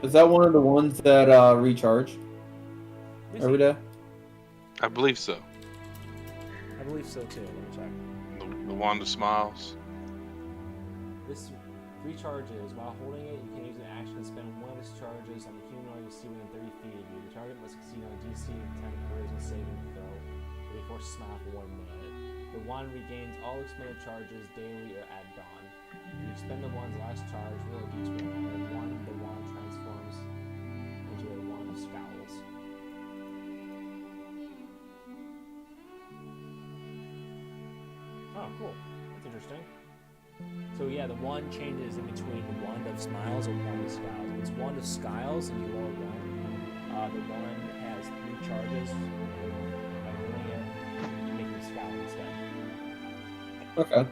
Is that one of the ones that recharge every day? I believe so. I believe so too. Let me check. The wand of smiles. This recharges. While holding it, you can use an action to spend one of its charges on the humanoid you see within 30 feet of you. The target must succeed on a DC 10 charisma saving throw before smile for 1 minute. The wand regains all expended charges daily or at dawn. If you expend the wand's last charge, roll a d20. The wand transforms into a wand of scowls. Oh, cool. That's interesting. So yeah, the wand changes in between the wand of smiles or wand of scowls. If it's wand of scowls and you roll a 1, the wand has 3 charges. By rolling it, you make it scowl instead. Okay.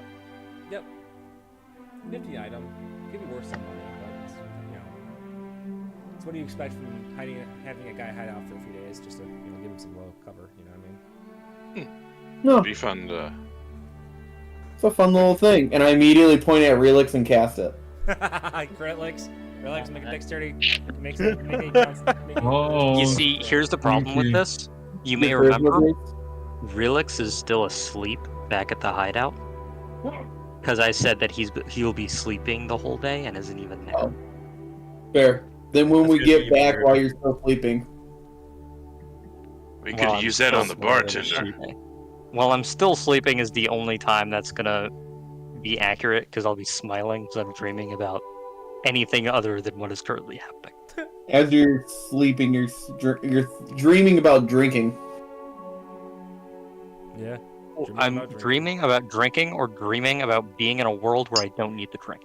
Yep. Nifty item. Could be worth some money, but it's, so what do you expect from having a guy hide out for a few days just to give him some low cover? You know what I mean? No, It'd be fun to. it's a fun little thing. And I immediately point at Relix and cast it. Relics, make a dexterity. Make it Whoa. You see, here's the problem with Sneaky. this. You may Your charisma remember boost? Relix is still asleep back at the hideout. Because I said that he'll be sleeping the whole day and isn't even there. Oh. Fair. Then when That's we gonna get be back weird. while you're still sleeping. We While could I'm use that still on the sleeping. bartender. While I'm still sleeping is the only time that's gonna be accurate because I'll be smiling because I'm dreaming about anything other than what is currently happening. As you're sleeping, you're dreaming about drinking. Yeah. I'm dreaming about drinking or dreaming about being in a world where I don't need to drink.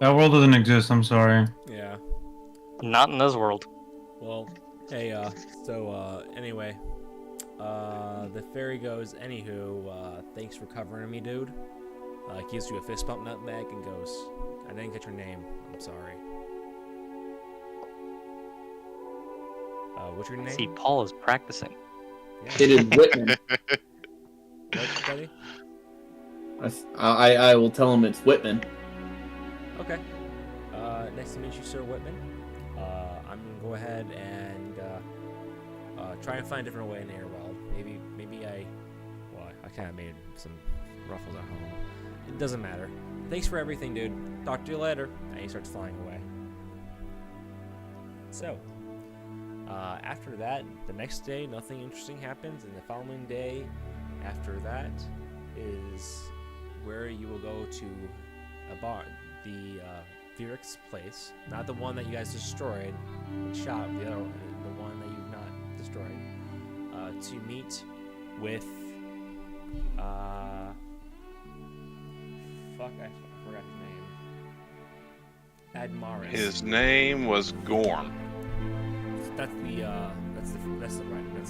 That world doesn't exist, I'm sorry. Yeah. Not in this world. Well, hey, anyway, the fairy goes, anywho, thanks for covering me, dude. Gives you a fist bump nutmeg and goes, I didn't get your name. I'm sorry. What's your name? See, Paul is practicing. Yeah. It is Whitman. What, buddy? I will tell him it's Whitman. Okay. Nice to meet you, Sir Whitman. I'm gonna go ahead and try and find a different way in Airwell. Maybe I kind of made some ruffles at home. It doesn't matter. Thanks for everything, dude. Talk to you later. And he starts flying away. So, after that, the next day, nothing interesting happens, and the following day after that is where you will go to a bar, the Vyric's place, not the one that you guys destroyed and shot, the one that you've not destroyed, to meet with I forgot his name. Admaris. His name was Gorm. That's the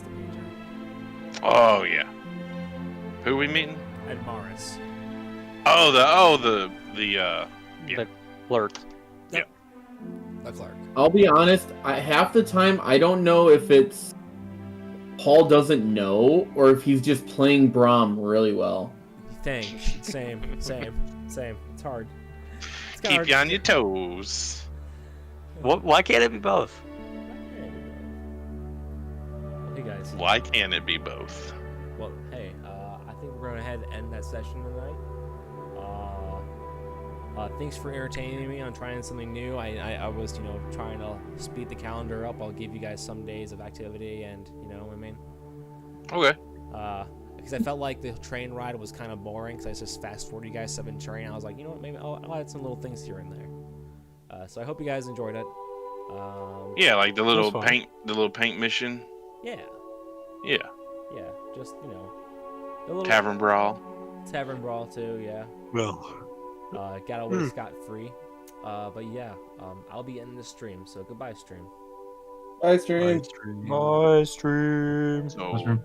major. Oh yeah. Who we meeting? Admaris. The The clerk. The clerk. I'll be honest, half the time I don't know if it's Paul doesn't know or if he's just playing Braum really well. Thanks. Same. It's hard. It's kinda keep hard you to on your toes. Why can't it be both? Hey guys. Why can't it be both? Well, hey, I think we're going to head and end that session tonight. Thanks for entertaining me on trying something new. I was, trying to speed the calendar up. I'll give you guys some days of activity, and you know what I mean. Okay. Because I felt like the train ride was kind of boring. Because I just fast forward you guys 7 train. I was like, you know what, maybe I'll add some little things here and there. So I hope you guys enjoyed it. Yeah, like the little fine. paint mission. Yeah. Yeah. Yeah. Just a little Tavern brawl. Tavern brawl too. Yeah. Well. Got away scot-free. But yeah, I'll be ending the stream, so goodbye, stream. Bye, stream. Bye, stream. So Bye, stream. good.